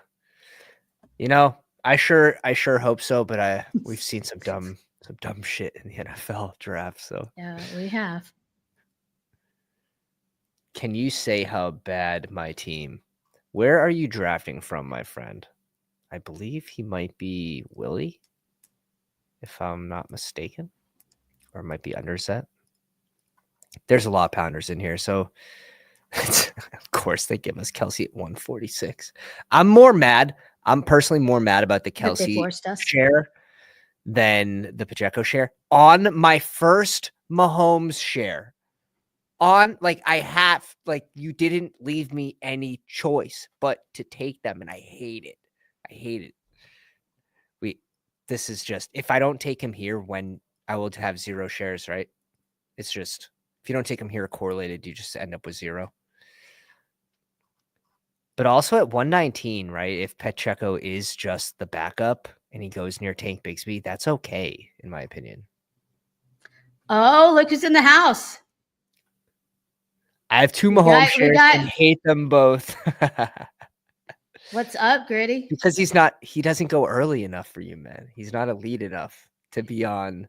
You know, I sure hope so, but we've seen some dumb shit in the NFL draft. So yeah, we have. Can you say how bad my team? Where are you drafting from, my friend? I believe he might be Willie, if I'm not mistaken, or it might be Underset. There's a lot of pounders in here, so of course they give us Kelsey at 146. I'm personally more mad about the Kelsey share than the Pacheco share. On my first Mahomes share, you didn't leave me any choice but to take them, and I hate it. This is just, if I don't take him here, when I will have 0 shares, right? It's just, if you don't take him here correlated, you just end up with 0. But also at 119, right? If Pacheco is just the backup and he goes near Tank Bigsby, that's okay, in my opinion. Oh, look who's in the house. I have 2 Mahomes shares and hate them both. What's up, Gritty? Because he doesn't go early enough for you, man. He's not elite enough to be on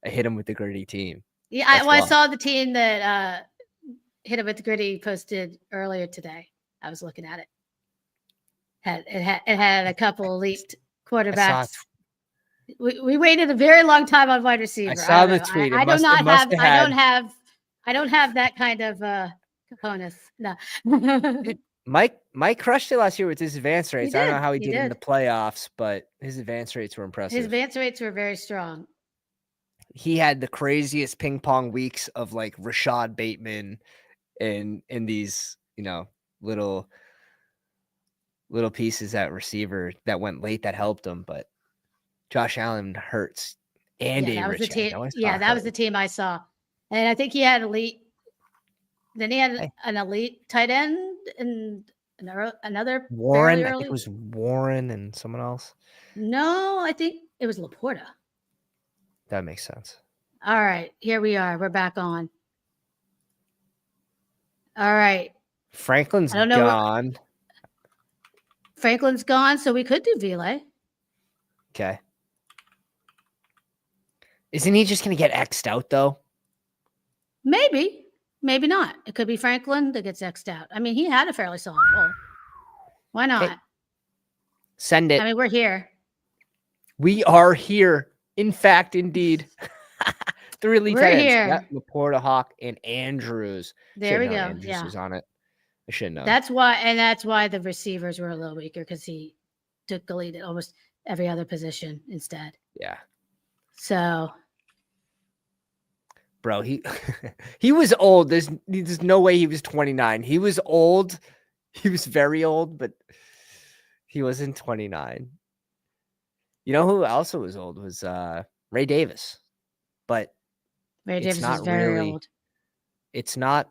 a hit him with the Gritty team. Yeah, I saw the team that hit him with the Gritty posted earlier today. I was looking at it. It had a couple elite quarterbacks. We waited a very long time on wide receiver. I saw the tweet. I don't have that kind of cojones. No. Mike crushed it last year with his advance rates. I don't know how he did in the playoffs, but his advance rates were impressive. His advance rates were very strong. He had the craziest ping pong weeks of like Rashad Bateman and in these, little pieces at receiver that went late that helped him. But Josh Allen hurts. And that was the team. Yeah, that was the team I saw. And I think he had elite. Then he had an elite tight end and another Warren. I think it was Warren and someone else. No, I think it was Laporta. That makes sense. All right, here we are. We're back on. All right. Franklin's gone. Franklin's gone, so we could do Ville. Okay. Isn't he just going to get X'd out, though? Maybe. Maybe not. It could be Franklin that gets X'd out. I mean, he had a fairly solid role. Why not? Hey, send it. I mean, we're here. We are here. In fact, indeed. 3 elite tight ends. Laporta, Hawk, and Andrews. There we go. Andrews was on it. I should know. That's why the receivers were a little weaker, because he took the lead at almost every other position instead. Yeah. So, bro, he he was old. There's no way he was 29. He was old. He was very old, but he wasn't 29. You know who also was old was Ray Davis. But Ray it's Davis not is very really old. It's not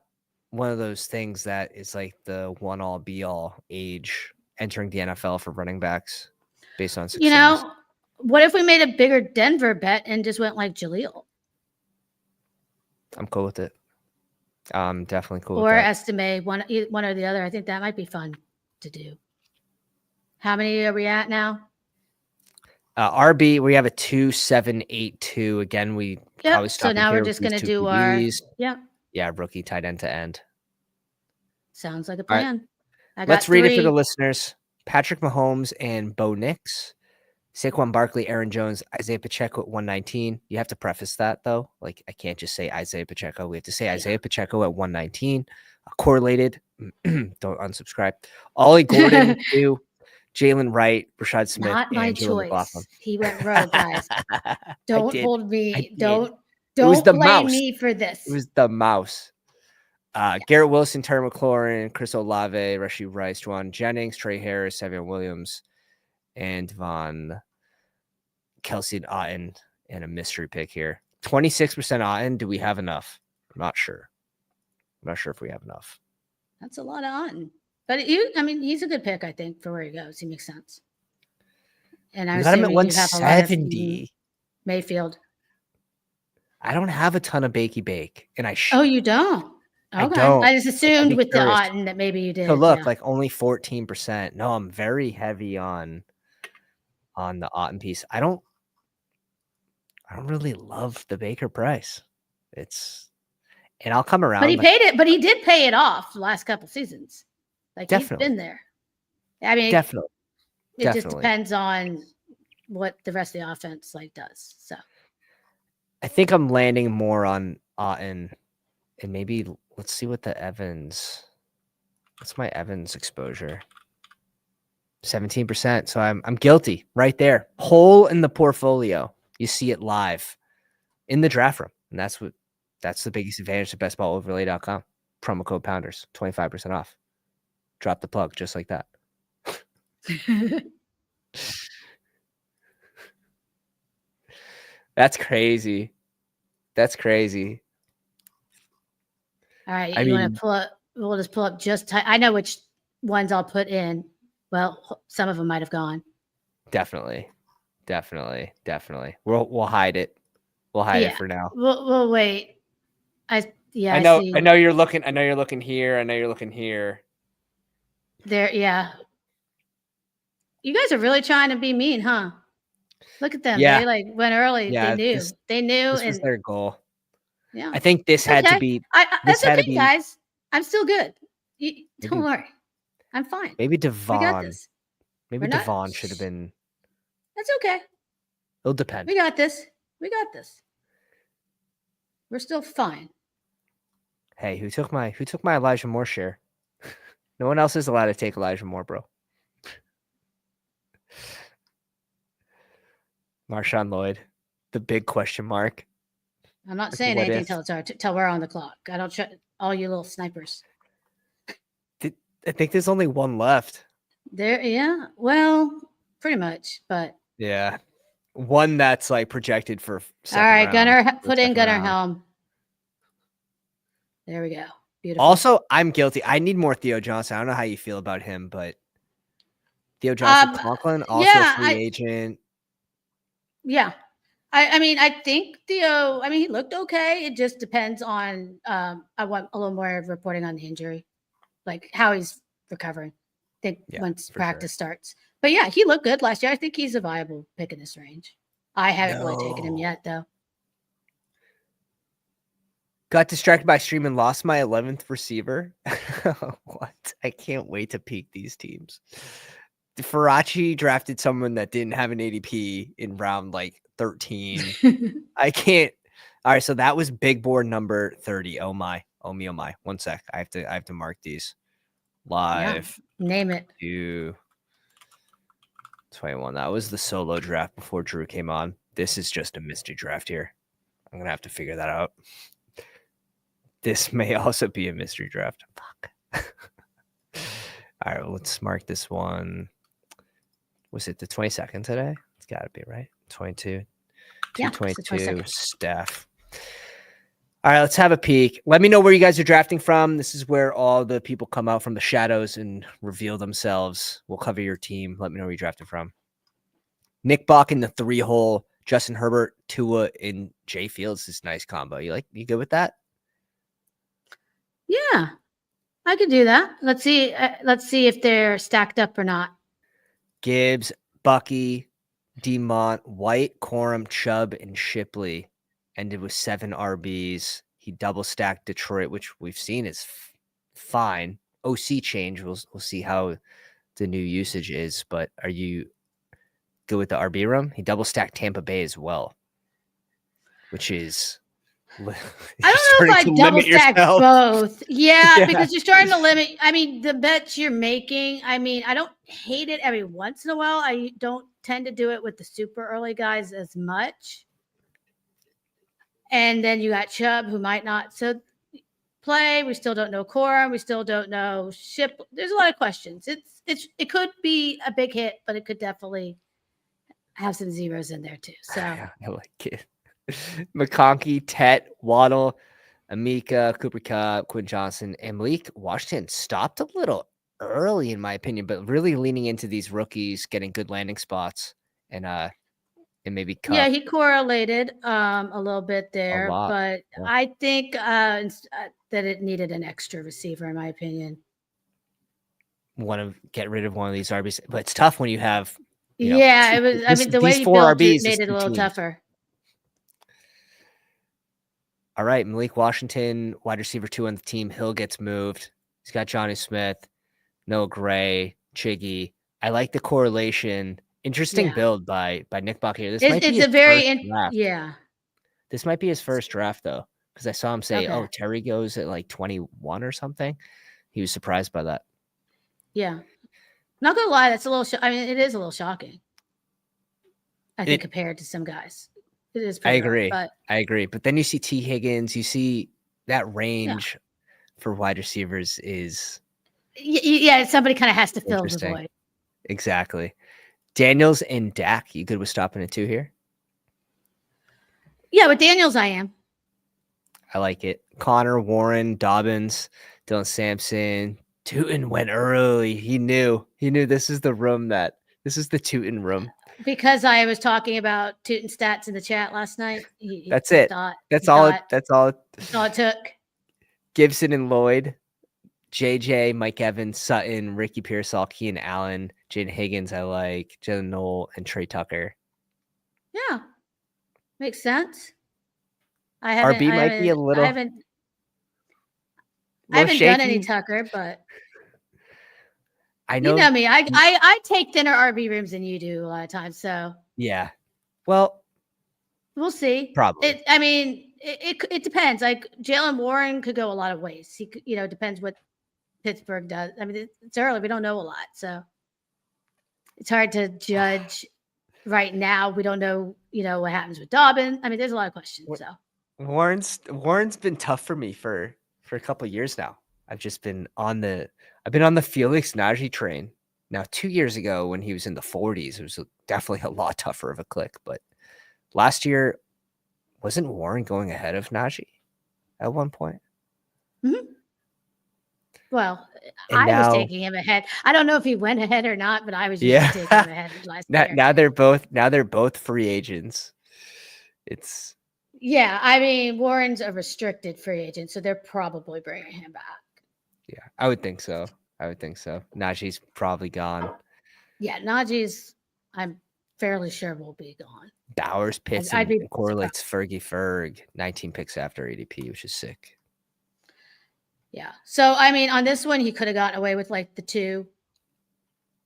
one of those things that is like the one all be all age entering the NFL for running backs based on success. You know, what if we made a bigger Denver bet and just went like Jaleel? I'm cool with it. I'm definitely cool Or with that. estimate one or the other. I think that might be fun to do. How many are we at now? RB, we have a 2-7-8-2. Again, we probably So now we're just going to do QBs. our Yeah, rookie tight end to end. Sounds like a All plan. right. Let's read it for the listeners. Patrick Mahomes and Bo Nix, Saquon Barkley, Aaron Jones, Isaiah Pacheco at 119. You have to preface that though. Like I can't just say Isaiah Pacheco. We have to say Isaiah Pacheco at 119. Correlated. Don't unsubscribe. Ollie Gordon 2. Jalen Wright, Rashad Smith, not my Angela choice. McLaughlin. He went rogue, guys. Don't hold me. Don't blame me for this. It was the mouse. Garrett Wilson, Terry McLaurin, Chris Olave, Rashee Rice, Juwan Jennings, Trey Harris, Evan Williams, and Von Kelsey and Otten, and a mystery pick here. 26% Otten. Do we have enough? I'm not sure. I'm not sure if we have enough. That's a lot of Otten. But he's a good pick, I think, for where he goes. He makes sense. And I got him at 170. Mayfield. I don't have a ton of Bakey Bake, and Oh, you don't? Okay. I don't. I just assumed with the Otten that maybe you did. So look, like only 14%. No, I'm very heavy on the Otten piece. I don't really love the Baker price. And I'll come around. But he paid it. But he did pay it off the last couple seasons. Like definitely. He's been there. I mean, definitely. It just depends on what the rest of the offense does. So I think I'm landing more on Otten, and maybe let's see what the Evans. What's my Evans exposure? 17%. So I'm guilty right there. Hole in the portfolio. You see it live in the draft room, and that's the biggest advantage of bestballoverlay.com. Promo code Pounders, 25% off. Drop the plug just like that. That's crazy. That's crazy. All right. You want to pull up? We'll just pull up I know which ones I'll put in. Well, some of them might have gone. Definitely. We'll hide it. We'll hide it for now. We'll wait. I know you're looking. I know you're looking here. I know you're looking here. There, yeah. You guys are really trying to be mean, huh? Look at them. Yeah. They went early. Yeah, they knew. This was their goal. Yeah. I think this had to be. That's okay, guys. I'm still good. Don't worry. I'm fine. Maybe Devon. We got this. Maybe Devon should have been. That's okay. It'll depend. We got this. We're still fine. Hey, who took my Elijah Moore share? No one else is allowed to take Elijah Moore, bro. Marshawn Lloyd, the big question mark. I'm not saying anything till we're on the clock. I don't shut all you little snipers. I think there's only one left. There, yeah. Well, pretty much, but yeah, one that's projected for. All right, round, put in Gunnar Helm. There we go. Beautiful. Also, I'm guilty. I need more Theo Johnson. I don't know how you feel about him, but Theo Johnson, Conklin, also a free agent. Yeah. I think Theo, he looked okay. It just depends on, I want a little more reporting on the injury, like how he's recovering. I think once practice starts. But yeah, he looked good last year. I think he's a viable pick in this range. I haven't really taken him yet, though. Got distracted by stream and lost my 11th receiver. What? I can't wait to peak these teams. Faraci drafted someone that didn't have an ADP in round 13. I can't. All right, so that was big board number 30. Oh my. 1 sec. I have to mark these. live. Yeah, name it. 21. That was the solo draft before Drew came on. This is just a mystery draft here. I'm going to have to figure that out. This may also be a mystery draft. Fuck. All right, well, let's mark this one. Was it the 22nd today? It's got to be, right? 22. Yeah, 222, Steph. All right, let's have a peek. Let me know where you guys are drafting from. This is where all the people come out from the shadows and reveal themselves. We'll cover your team. Let me know where you drafted from. Nick Bach in the 3-hole, Justin Herbert, Tua, and Jay Fields. This nice combo. You good with that? Yeah, I could do that. Let's see if they're stacked up or not. Gibbs, Bucky, Demont, White, Corum, Chubb, and Shipley ended with 7 RBs. He double stacked Detroit, which we've seen is fine. OC change. We'll see how the new usage is. But are you good with the RB room? He double stacked Tampa Bay as well, which is. I don't know if I double stack both. Yeah, because you're starting to limit. I mean, the bets you're making. I mean, I don't hate it every once in a while. I don't tend to do it with the super early guys as much. And then you got Chubb, who might not play. We still don't know Corum. We still don't know Ship. There's a lot of questions. It could be a big hit, but it could definitely have some zeros in there too. So I like it. McConkey, Tet, Waddle, Amika, Cooper Kupp, Quinn Johnson, and Malik Washington stopped a little early, in my opinion, but really leaning into these rookies, getting good landing spots, and maybe Kupp. Yeah, he correlated a little bit there, but yeah. I think that it needed an extra receiver, in my opinion. Want to get rid of one of these RBs, but it's tough when you have. It was. I mean, the way you built it made it a little tougher. All right, Malik Washington, wide receiver 2 on the team. Hill gets moved. He's got Johnny Smith, Noah Gray, Chiggy. I like the correlation. Interesting build by Nick Bach here. This might be his first draft. This might be his first draft though, because I saw him say, "Oh, Terry goes at like 21 or something." He was surprised by that. Yeah, not gonna lie, that's a little. I mean, it is a little shocking. I think compared to some guys. It is I agree. I agree. But then you see T. Higgins, you see that range for wide receivers is. Yeah, somebody kind of has to fill the void. Exactly. Daniels and Dak, you good with stopping at 2 here? Yeah, with Daniels, I am. I like it. Connor, Warren, Dobbins, Dylan Sampson. Tootin went early. He knew this is the room this is the Tootin room. Because I was talking about Tootin stats in the chat last night. That's it. That's all it took. Gibson and Lloyd, JJ, Mike Evans, Sutton, Ricky Pearsall, Keenan Allen, Jaden Higgins, I like, Jalen Knoll, and Trey Tucker. Yeah. Makes sense. RB might be a little. I haven't done any Tucker, but I know. You know me. I take thinner RB rooms than you do a lot of times. So yeah. Well, we'll see. Probably. It depends. Like Jalen Warren could go a lot of ways. He could, depends what Pittsburgh does. I mean, it's early. We don't know a lot, so it's hard to judge right now. We don't know, what happens with Dobbin. I mean, there's a lot of questions. So Warren's been tough for me for a couple of years now. I've been on the Felix Najee train. Now, 2 years ago when he was in the 40s, it was definitely a lot tougher of a click. But last year, wasn't Warren going ahead of Najee at one point? Mm-hmm. Well, I was taking him ahead. I don't know if he went ahead or not, but I was taking him ahead last year. Now they're both free agents. Yeah, I mean, Warren's a restricted free agent, so they're probably bringing him back. Yeah, I would think so. Najee's probably gone. Yeah, Najee's, I'm fairly sure will be gone. Bowers, Pitts, and correlates Fergie Ferg, 19 picks after ADP, which is sick. Yeah. So, I mean, on this one, he could have gotten away with like the 2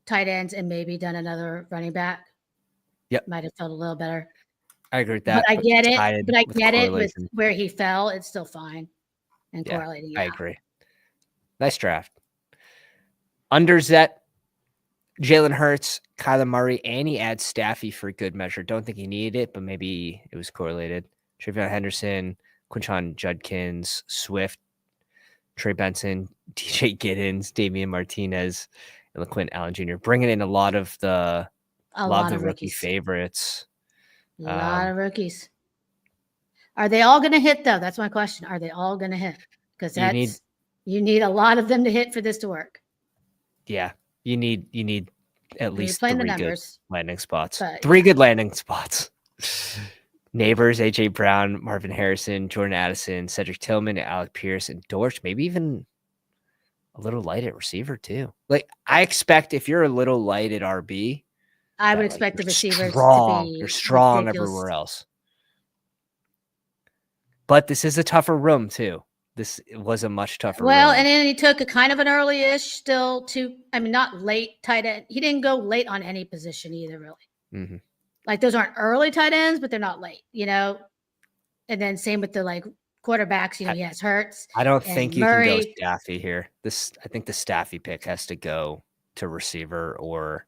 tight ends and maybe done another running back. Yep. Might have felt a little better. I agree with that. But I get it. With where he fell, it's still fine. And correlating. I agree. Nice draft. Underzet, Jalen Hurts, Kyler Murray, and he adds Staffy for good measure. Don't think he needed it, but maybe it was correlated. Travion Henderson, Quinton Judkins, Swift, Trey Benson, DJ Giddens, Damian Martinez, and LaQuint Allen Jr. Bringing in a lot of the rookie rookies. favorites. A lot of rookies. Are they all going to hit though? That's my question. Are they all going to hit? Because you need a lot of them to hit for this to work. Yeah, you need at least 3 good landing spots. But, 3 good landing spots. Neighbors, AJ Brown, Marvin Harrison, Jordan Addison, Cedric Tillman, Alec Pierce, and Dortch. Maybe even a little light at receiver too. Like I expect if you're a little light at RB, I would expect the receivers to be you're strong ridiculous. Everywhere else. But this is a tougher room too. This was a much tougher room. And then he took a kind of an early-ish still not late tight end. He didn't go late on any position either, really. Mm-hmm. Like those aren't early tight ends, but they're not late, And then same with the quarterbacks, he has Hurts. I don't think you Murray. can go Staffy here. I think the Staffy pick has to go to receiver or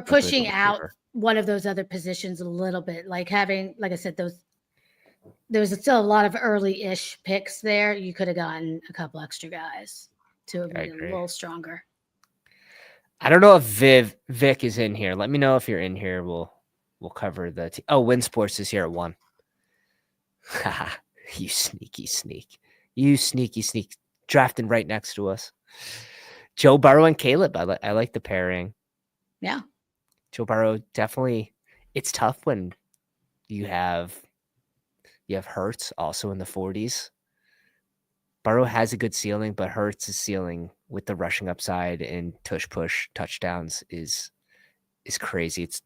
pushing out one of those other positions a little bit, like having, like I said, there was still a lot of early-ish picks there. You could have gotten a couple extra guys to be a little stronger. I don't know if Vic is in here. Let me know if you're in here. We'll cover the Win Sports is here at 1. You sneaky sneak. You sneaky sneak. Drafting right next to us. Joe Burrow and Caleb. I like the pairing. Yeah. Joe Burrow definitely. It's tough when you have Hurts also in the 40s. Burrow has a good ceiling, but Hurts' ceiling with the rushing upside and push touchdowns is crazy. It's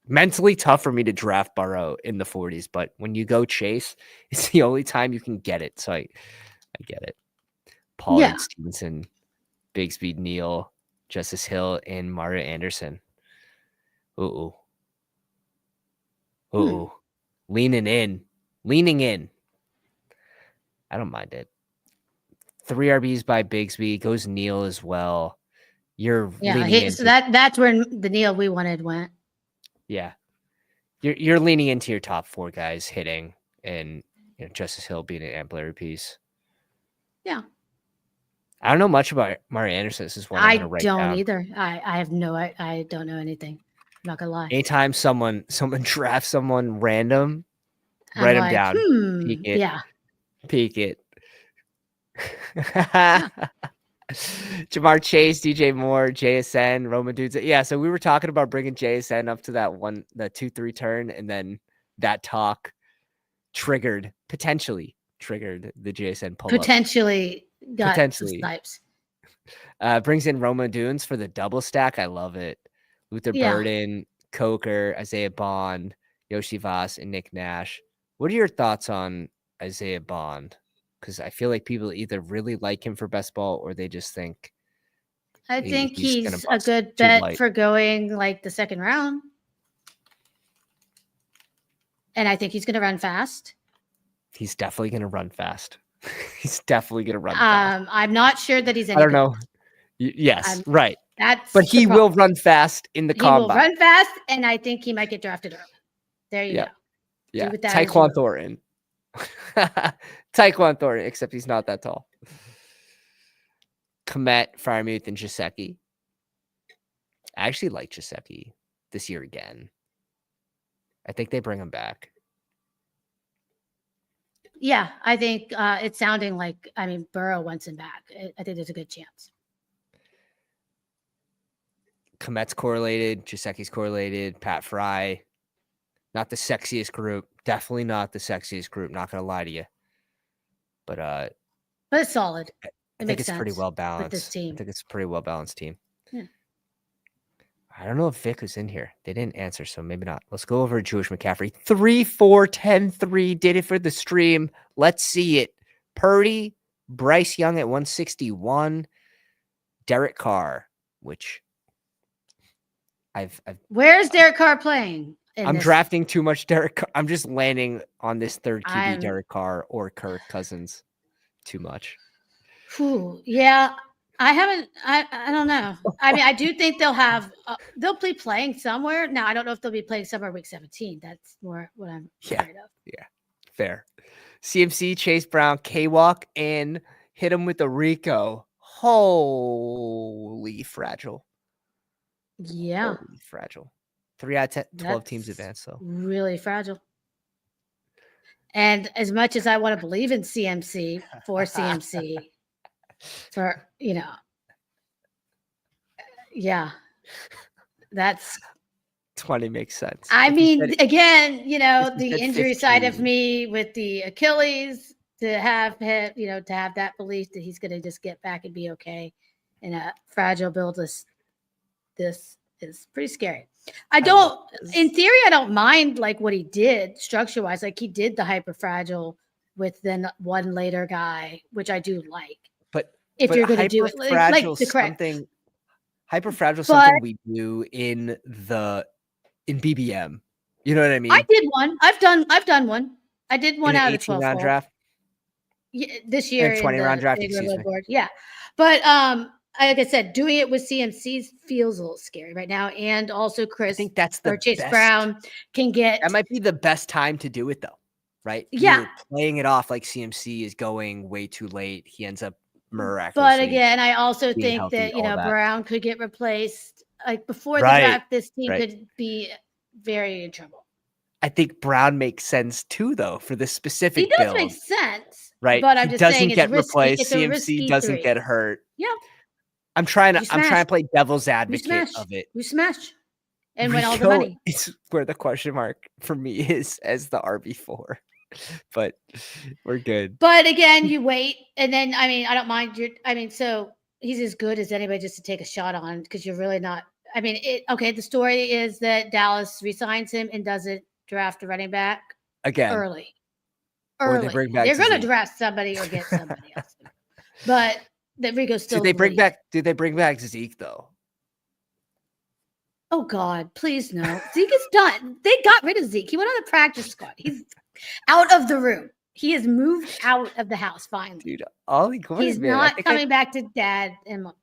mentally tough for me to draft Burrow in the 40s, but when you go Chase, it's the only time you can get it. So I get it. Pollard, Stevenson, Bigsby, Neal, Justice Hill, and Mario Anderson. Ooh. Leaning in. I don't mind it. 3 RBs by Bigsby. Goes Neal as well. You're leaning into, so that's where the Neal we wanted went. Yeah. You're leaning into your top 4 guys hitting and Justice Hill being an ancillary piece. Yeah. I don't know much about Mario Anderson. This is one I'm going to write down. I don't either. I don't know anything. I'm not going to lie. Anytime someone drafts someone random, write them down. Peek it. Yeah. Peek it. Jamar Chase, DJ Moore, JSN, Roman Dudes. Yeah, so we were talking about bringing JSN up to that the 2-3 turn, and then that talk potentially triggered the JSN pull up. Potentially got some snipes. Brings in Roman Dunes for the double stack. I love it. Luther Burden, Coker, Isaiah Bond, Yoshi Voss, and Nick Nash. What are your thoughts on Isaiah Bond? Because I feel like people either really like him for best ball or they just think. I think he's a good bet for going the second round. And I think he's going to run fast. He's definitely going to run fast. Fast. I'm not sure that he's any I don't know. Yes, right. But he will run fast in the combine. He will run fast, and I think he might get drafted early. There you go. Yeah. Tyquan Thornton. Tyquan Thornton, except he's not that tall. Komet, Freiermuth, and Jaceki. I actually like Jaceki this year again. I think they bring him back. Yeah, I think it's sounding like, Burrow wants him back. I think there's a good chance. Komet's correlated. Jaceki's correlated. Pat Fry. Not the sexiest group. Definitely not the sexiest group. Not going to lie to you. But it's solid. I think it's pretty well balanced. With this team. I think it's a pretty well balanced team. Yeah. I don't know if Vic was in here. They didn't answer, so maybe not. Let's go over Jewish McCaffrey. 3-4-10-3. Did it for the stream. Let's see it. Purdy, Bryce Young at 161. Derek Carr, which I've Where's Derek Carr playing? I'm drafting too much Derek Carr. I'm just landing on this third QB, Derek Carr or Kirk Cousins too much. Yeah. I don't know. I mean, I do think they'll be playing somewhere. Now, I don't know if they'll be playing somewhere week 17. That's more what I'm afraid of. Yeah. Fair. CMC, Chase Brown, K-Walk, and hit him with a Rico. Holy fragile. Yeah. Holy fragile. 3 out of 10, 12 teams advanced, though. Really fragile. And as much as I want to believe in CMC, for, yeah, that's 20 makes sense. I mean, again, the said injury side of 15. me with the Achilles, to have him, to have that belief that he's going to just get back and be okay in a fragile build, this is pretty scary. In theory, I don't mind like what he did structure wise. Like he did the hyper fragile with then one later guy, which I do like. But if you're going to do it like the correct hyper fragile, something we do in BBM. You know what I mean? I did one. I've done one. I did one out of the 12 round draft. Yeah, this year 20 in round draft. Board. Yeah, but like I said, doing it with CMCs feels a little scary right now, and also Chris. I think that's the Chase best. Brown can get. That might be the best time to do it, though, right? Yeah, you're playing it off like CMC is going way too late. He ends up miraculously. But again, I also think that Brown could get replaced like before the draft. This team could be very in trouble. I think Brown makes sense too, though, for the specific build. He does build. make sense, right? But I'm just saying, get it's replaced. Risky, CMC doesn't get hurt. Yeah, I'm trying to play devil's advocate of it. You smash and win all the money. It's where the question mark for me is as the RB4, but we're good. But again, you wait, and then I don't mind so he's as good as anybody just to take a shot on because you're really not. The story is that Dallas resigns him and doesn't draft a running back again early. Or they bring back. They're going to draft somebody or get somebody else, but that Rico's still. Do they bring back Zeke though? Oh God, please no. Zeke is done. They got rid of Zeke. He went on the practice squad. He's out of the room. He has moved out of the house finally. Dude, Ollie Gordon. He's not coming back to dad and mom.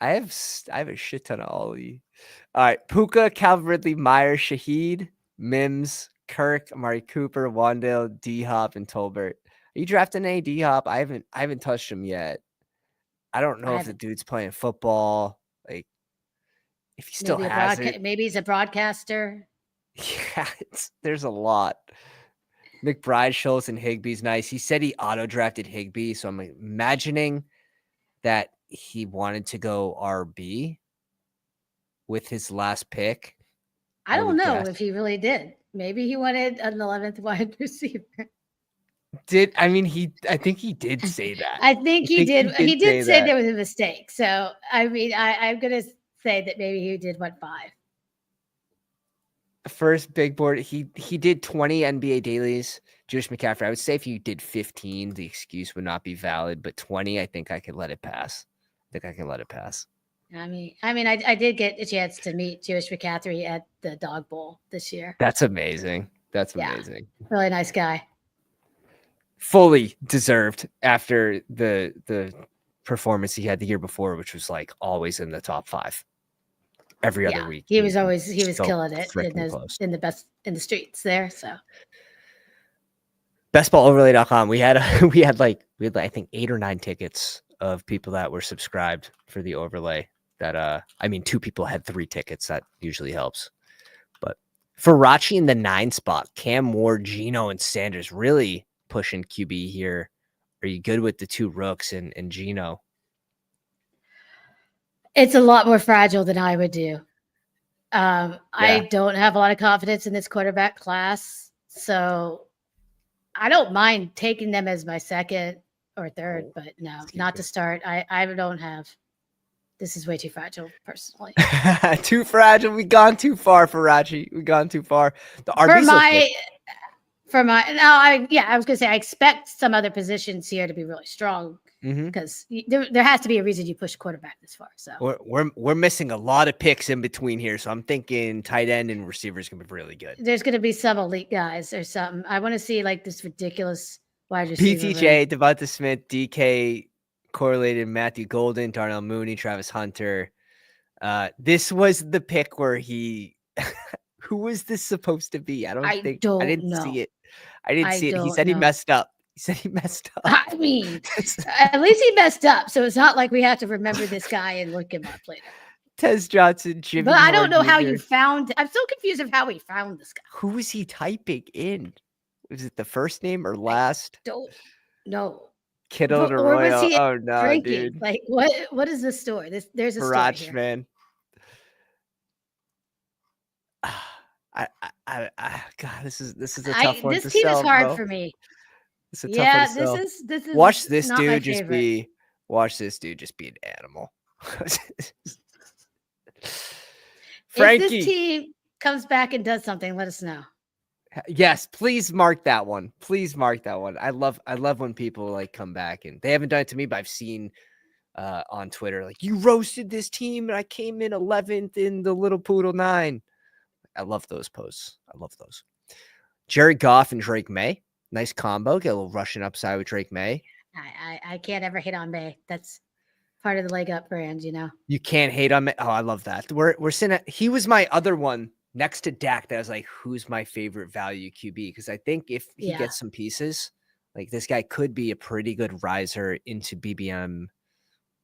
I have a shit ton of Ollie. All right, Puka, Calvin Ridley, Meyer, Shaheed, Mims, Kirk, Amari Cooper, Wandale, D-Hop, and Tolbert. Are you drafting any D-Hop? I haven't touched him yet. I don't know if the dude's playing football. Like, if he still has it. Maybe he's a broadcaster. Yeah, there's a lot. McBride, Schultz, and Higbee's nice. He said he auto-drafted Higbee, so I'm imagining that he wanted to go RB with his last pick. I don't know if he really did. Maybe he wanted an 11th wide receiver. I think he did say that. I think he did. He did say there was a mistake. So, I'm going to say that maybe he did 5. First big board, he did 20 NBA dailies. Jewish McCaffrey, I would say if you did 15, the excuse would not be valid, but 20, I think I could let it pass. I did get a chance to meet Jewish McCaffrey at the Dog Bowl this year. That's amazing. Amazing. Really nice guy. Fully deserved after the performance he had the year before, which was like always in the top 5 every other week. He was killing it in the streets there. So bestballoverlay.com. We had I think 8 or 9 tickets of people that were subscribed for the overlay. That 2 people had 3 tickets. That usually helps. But Farachi in the 9 spot, Cam Ward, Gino, and Sanders really pushing QB here. Are you good with the 2 rooks and Gino? It's a lot more fragile than I would do. I don't have a lot of confidence in this quarterback class, so I don't mind taking them as my second or third, but no, not to start. I don't have. This is way too fragile, personally. Too fragile. We've gone too far, Farachi. We've gone too far. The RB's I was gonna say I expect some other positions here to be really strong because there has to be a reason you push quarterback this far. So we're missing a lot of picks in between here. So I'm thinking tight end and receivers can be really good. There's gonna be some elite guys or something. I want to see like this ridiculous wide receiver. PTJ, Devonta Smith, DK, correlated Matthew Golden, Darnell Mooney, Travis Hunter. This was the pick where he who was this supposed to be? I didn't see it. He said he messed up. I mean, at least he messed up. So it's not like we have to remember this guy and look him up later. Tez Johnson, Jimmy. But I don't know how you found. I'm so confused of how we found this guy. Who was he typing in? Was it the first name or last? I don't know. Kittle to Royal. Oh no, drinking? Dude. Like what is the story? There's a Barrage, story here. Man. God, this is a tough one. This team is hard for me. It's a tough one to sell. This is. Watch this dude just be. Watch this dude just be an animal. Frankie, if this team comes back and does something, let us know. Yes, please mark that one. Please mark that one. I love when people like come back, and they haven't done it to me, but I've seen on Twitter like, you roasted this team and I came in 11th in the Little Poodle 9. I love those posts. I love those. Jared Goff and Drake May. Nice combo. Get a little rushing upside with Drake May. I can't ever hate on May. That's part of the leg up brand, you know. You can't hate on May. Oh, I love that. We're sitting at, he was my other one next to Dak that I was like, who's my favorite value QB? Because I think if he gets some pieces, like this guy could be a pretty good riser into BBM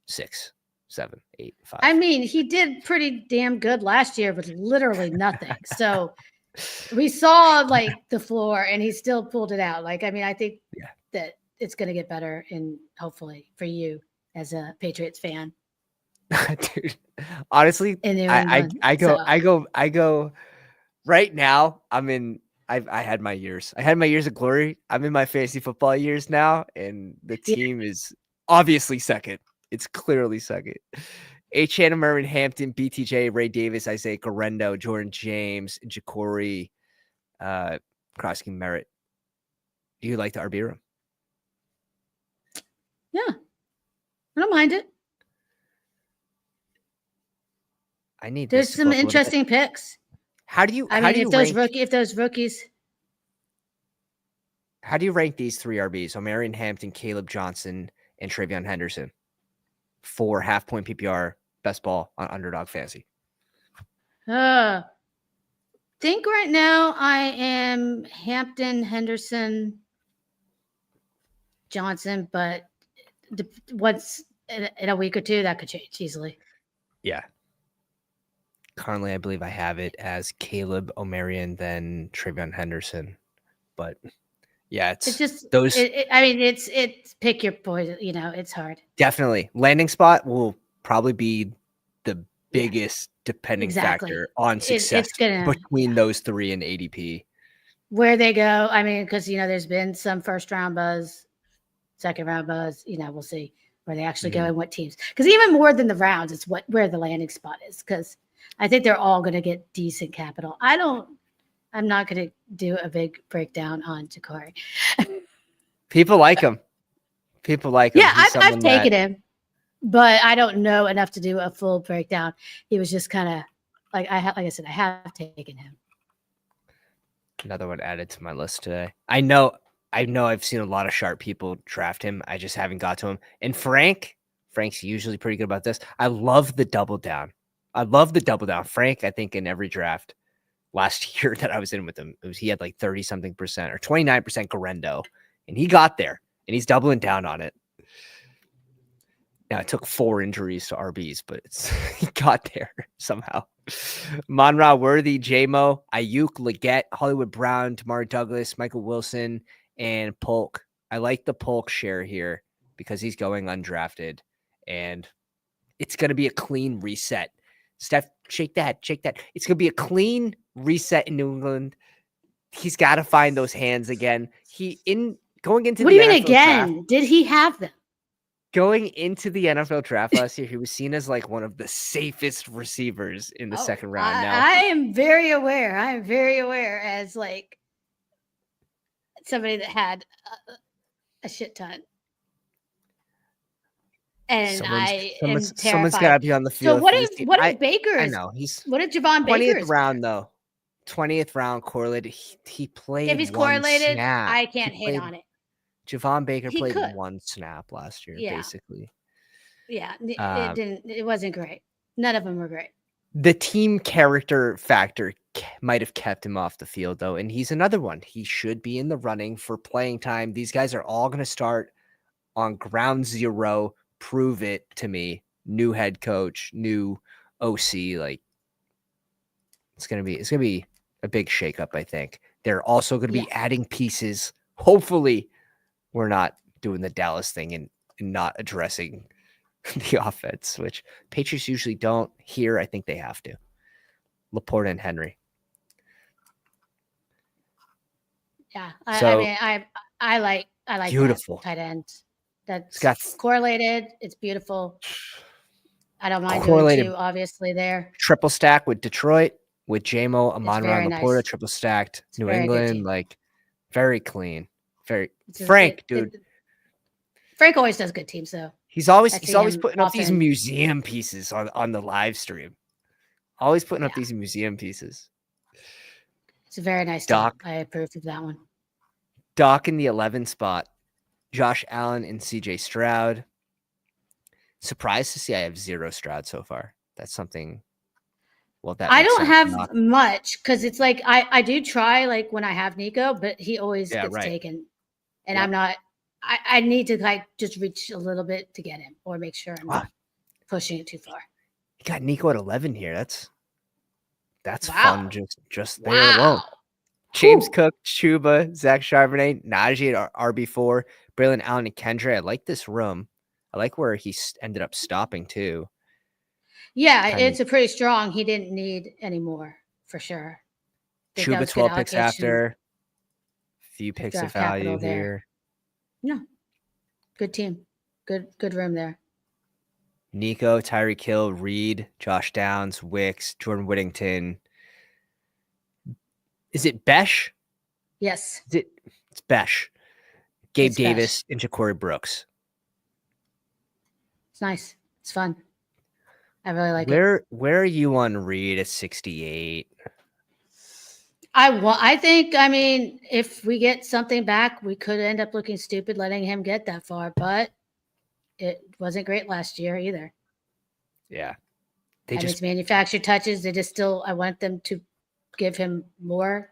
6, 7, 8, 5. I mean, he did pretty damn good last year with literally nothing. So we saw like the floor and he still pulled it out. Like, I mean, I think that it's going to get better, and hopefully for you as a Patriots fan. Dude, honestly, I go right now. I had my years. I had my years of glory. I'm in my fantasy football years now, and the team is obviously second. It's clearly second. H. Mervin Hampton, BTJ, Ray Davis, Isaiah Garendo, Jordan James, Ja'Cory, Krosky Merritt. Do you like the RB room? Yeah. I don't mind it. There's some interesting picks. How do you if those rookies? How do you rank these 3 RBs? Omarion Hampton, Caleb Johnson, and Travion Henderson for half-point PPR best ball on Underdog Fantasy? Think right now I am Hampton, Henderson, Johnson, but once in a week or two that could change easily. Yeah. Currently, I believe I have it as Caleb, Omarion, then Travion Henderson. But yeah, it's just those. It's pick your poison. You know, it's hard. Definitely, landing spot will probably be the biggest depending factor on success between those 3 and ADP. Where they go, I mean, because there's been some first round buzz, second round buzz. We'll see where they actually go and what teams. Because even more than the rounds, it's where the landing spot is. Because I think they're all going to get decent capital. I'm not going to do a big breakdown on Ja'Cory. People like him. Yeah, I've taken him, but I don't know enough to do a full breakdown. He was just kind of like I have taken him. Another one added to my list today. I know I've seen a lot of sharp people draft him. I just haven't got to him. And Frank's usually pretty good about this. I love the double down. Frank, I think in every draft last year that I was in with him, he had like 30-something% or 29% Garendo, and he got there, and he's doubling down on it. Now, it took 4 injuries to RBs, but he got there somehow. Monra Worthy, J-Mo, Ayuk, Leggett, Hollywood Brown, Tamari Douglas, Michael Wilson, and Polk. I like the Polk share here because he's going undrafted, and it's going to be a clean reset. Steph, shake that. It's going to be a clean reset in New England. He's got to find those hands again. Going into what do you mean again? Draft, did he have them? Going into the NFL draft last year, he was seen as like one of the safest receivers in the second round. Now I am very aware. As like somebody that had a shit ton. And someone's got to be on the field. So what is Baker's? I know what did Javon Baker's 20th round though? 20th round correlated. He played. If he's correlated, I can't hate on it. Javon Baker played 1 snap last year, basically. Yeah, it wasn't great. None of them were great. The team character factor might have kept him off the field, though, and he's another one. He should be in the running for playing time. These guys are all going to start on ground zero. Prove it to me. New head coach, new OC. Like, it's gonna be a big shakeup, I think. They're also going to be adding pieces. Hopefully, we're not doing the Dallas thing and not addressing the offense, which Patriots usually don't. Here, I think they have to. Laporta and Henry. Yeah, I mean, I like beautiful that tight end. That's correlated. It's beautiful. I don't mind doing two, obviously, there. Triple stack with Detroit, with JMO, Amon-Ra, Laporta, nice. triple stacked. New England, like, very clean. Frank, dude. Frank always does good teams, though. He's always putting up these museum pieces on the live stream. Always putting up these museum pieces. It's a very nice team. I approve of that one. Doc in the 11 spot. Josh Allen and CJ Stroud. Surprised to see I have 0 Stroud so far. That's something. Well, that I don't have much because it's like I do try like when I have Nico, but he always gets taken, and I'm not. I need to like just reach a little bit to get him or make sure I'm not pushing it too far. You got Nico at 11 here. That's fun. Just there alone. James Cook, Chuba, Zach Charbonnet, Najee at RB4, Braylon Allen, and Kendra. I like this room. I like where he ended up stopping too. Yeah, it's a pretty strong. He didn't need any more for sure. Chuba 12 picks after. Few picks of value here. No, good team. Good room there. Nico, Tyreek Hill, Reed, Josh Downs, Wicks, Jordan Whittington. Is it Besh? Yes. It's Besh. Gabe Davis and Ja'Cory Brooks. It's nice. It's fun. I really like it. Where are you on Reed at 68? I think, I mean, if we get something back, we could end up looking stupid letting him get that far, but it wasn't great last year either. Yeah. It's manufactured touches. I want them to give him more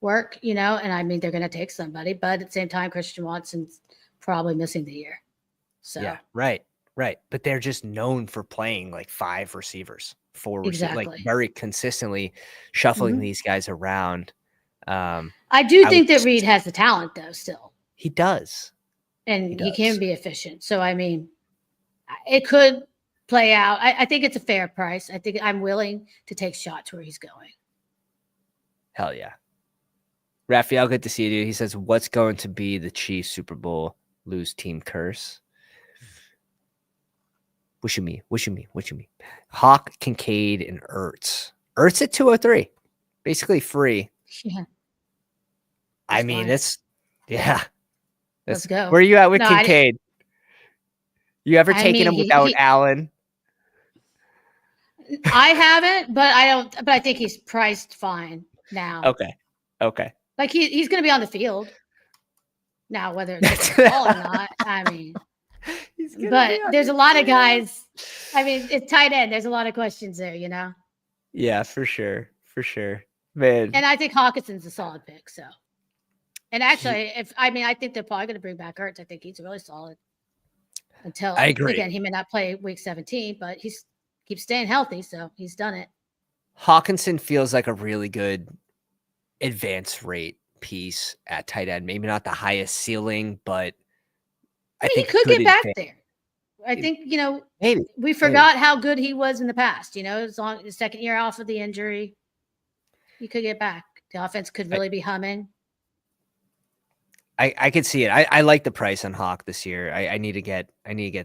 work, and I mean, they're going to take somebody, but at the same time, Christian Watson's probably missing the year. So yeah, right. But they're just known for playing like 5 receivers, 4 receivers, like very consistently shuffling these guys around. I do think that Reed has the talent, though. Still, he does, and he can be efficient. So, I mean, it could play out. I think it's a fair price. I think I'm willing to take shots where he's going. Hell yeah. Raphael, good to see you. He says, what's going to be the Chiefs Super Bowl lose team curse? What you mean? Hawk, Kincaid, and Ertz. Ertz at 203. Basically free. Yeah. I mean, let's go. Where are you at with Kincaid? You ever taken him without Allen? I haven't, but I think he's priced fine now. Okay. Like he's going to be on the field now, whether it's ball or not. I mean, but there's a lot of guys. I mean, it's tight end. There's a lot of questions there, Yeah, for sure, man. And I think Hawkinson's a solid pick. So, and actually, I think they're probably going to bring back Ertz. I think he's really solid. Until I agree. Again, he may not play week 17, but he's keeps staying healthy, so he's done it. Hawkinson feels like a really good advance rate piece at tight end. Maybe not the highest ceiling, but I think he could get back there. I think, maybe we forgot how good he was in the past. As long as the second year off of the injury, he could get back. The offense could really be humming. I could see it. I like the price on Hawk this year. I need to get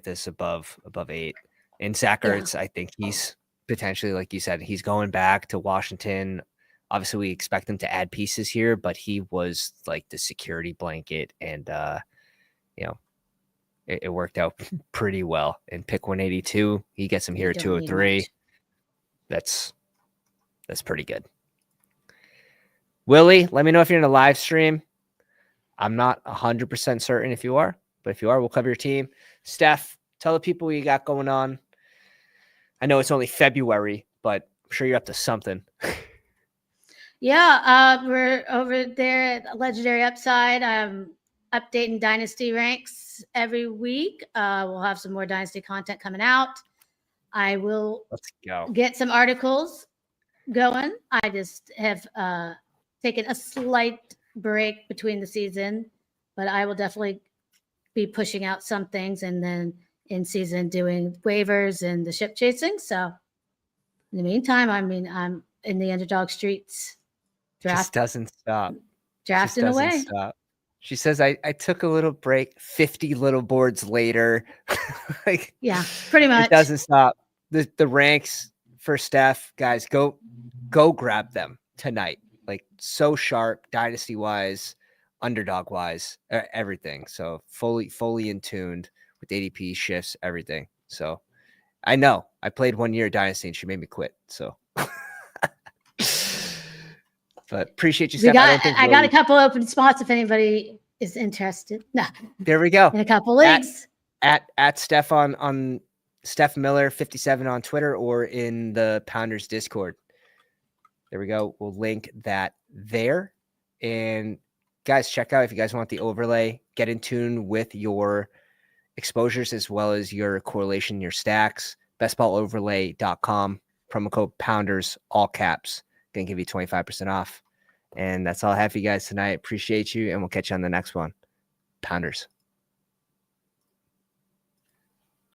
this above 8. And Zach Ertz, I think he's potentially, like you said, he's going back to Washington. Obviously, we expect him to add pieces here, but he was like the security blanket, and it worked out pretty well. And pick 182, he gets him here at 203. That's pretty good. Willie, let me know if you're in a live stream. I'm not 100% certain if you are, but if you are, we'll cover your team. Steph, Tell the people what you got going on. I know it's only February, but I'm sure you're up to something. Yeah, we're over there at Legendary Upside. Updating Dynasty ranks every week. We'll have some more Dynasty content coming out. I will Let's go. get some articles going. I just have taken a slight break between the season, but I will definitely be pushing out some things and then in season doing waivers and the ship chasing. So in the meantime, I mean, I'm in the underdog streets. Just doesn't stop. Drafting away. Stop. She says, I took a little break, 50 little boards later. Like, yeah, pretty much. It doesn't stop. The ranks for Steph, guys, go grab them tonight. Like, so sharp, dynasty wise, underdog wise, everything. So fully in tuned with ADP shifts, everything. So I know I played 1 year dynasty and she made me quit. So but appreciate you, Steph. I got a couple open spots if anybody is interested. No. There we go. In a couple leagues. At Steph on Steph Miller 57 on Twitter or in the Pounders Discord. There we go. We'll link that there. And guys, check out if you guys want the overlay, get in tune with your exposures as well as your correlation, your stacks. Bestballoverlay.com. Promo code Pounders, all caps. Gonna give you 25% off. And that's all I have for you guys tonight. Appreciate you, and we'll catch you on the next one. Pounders.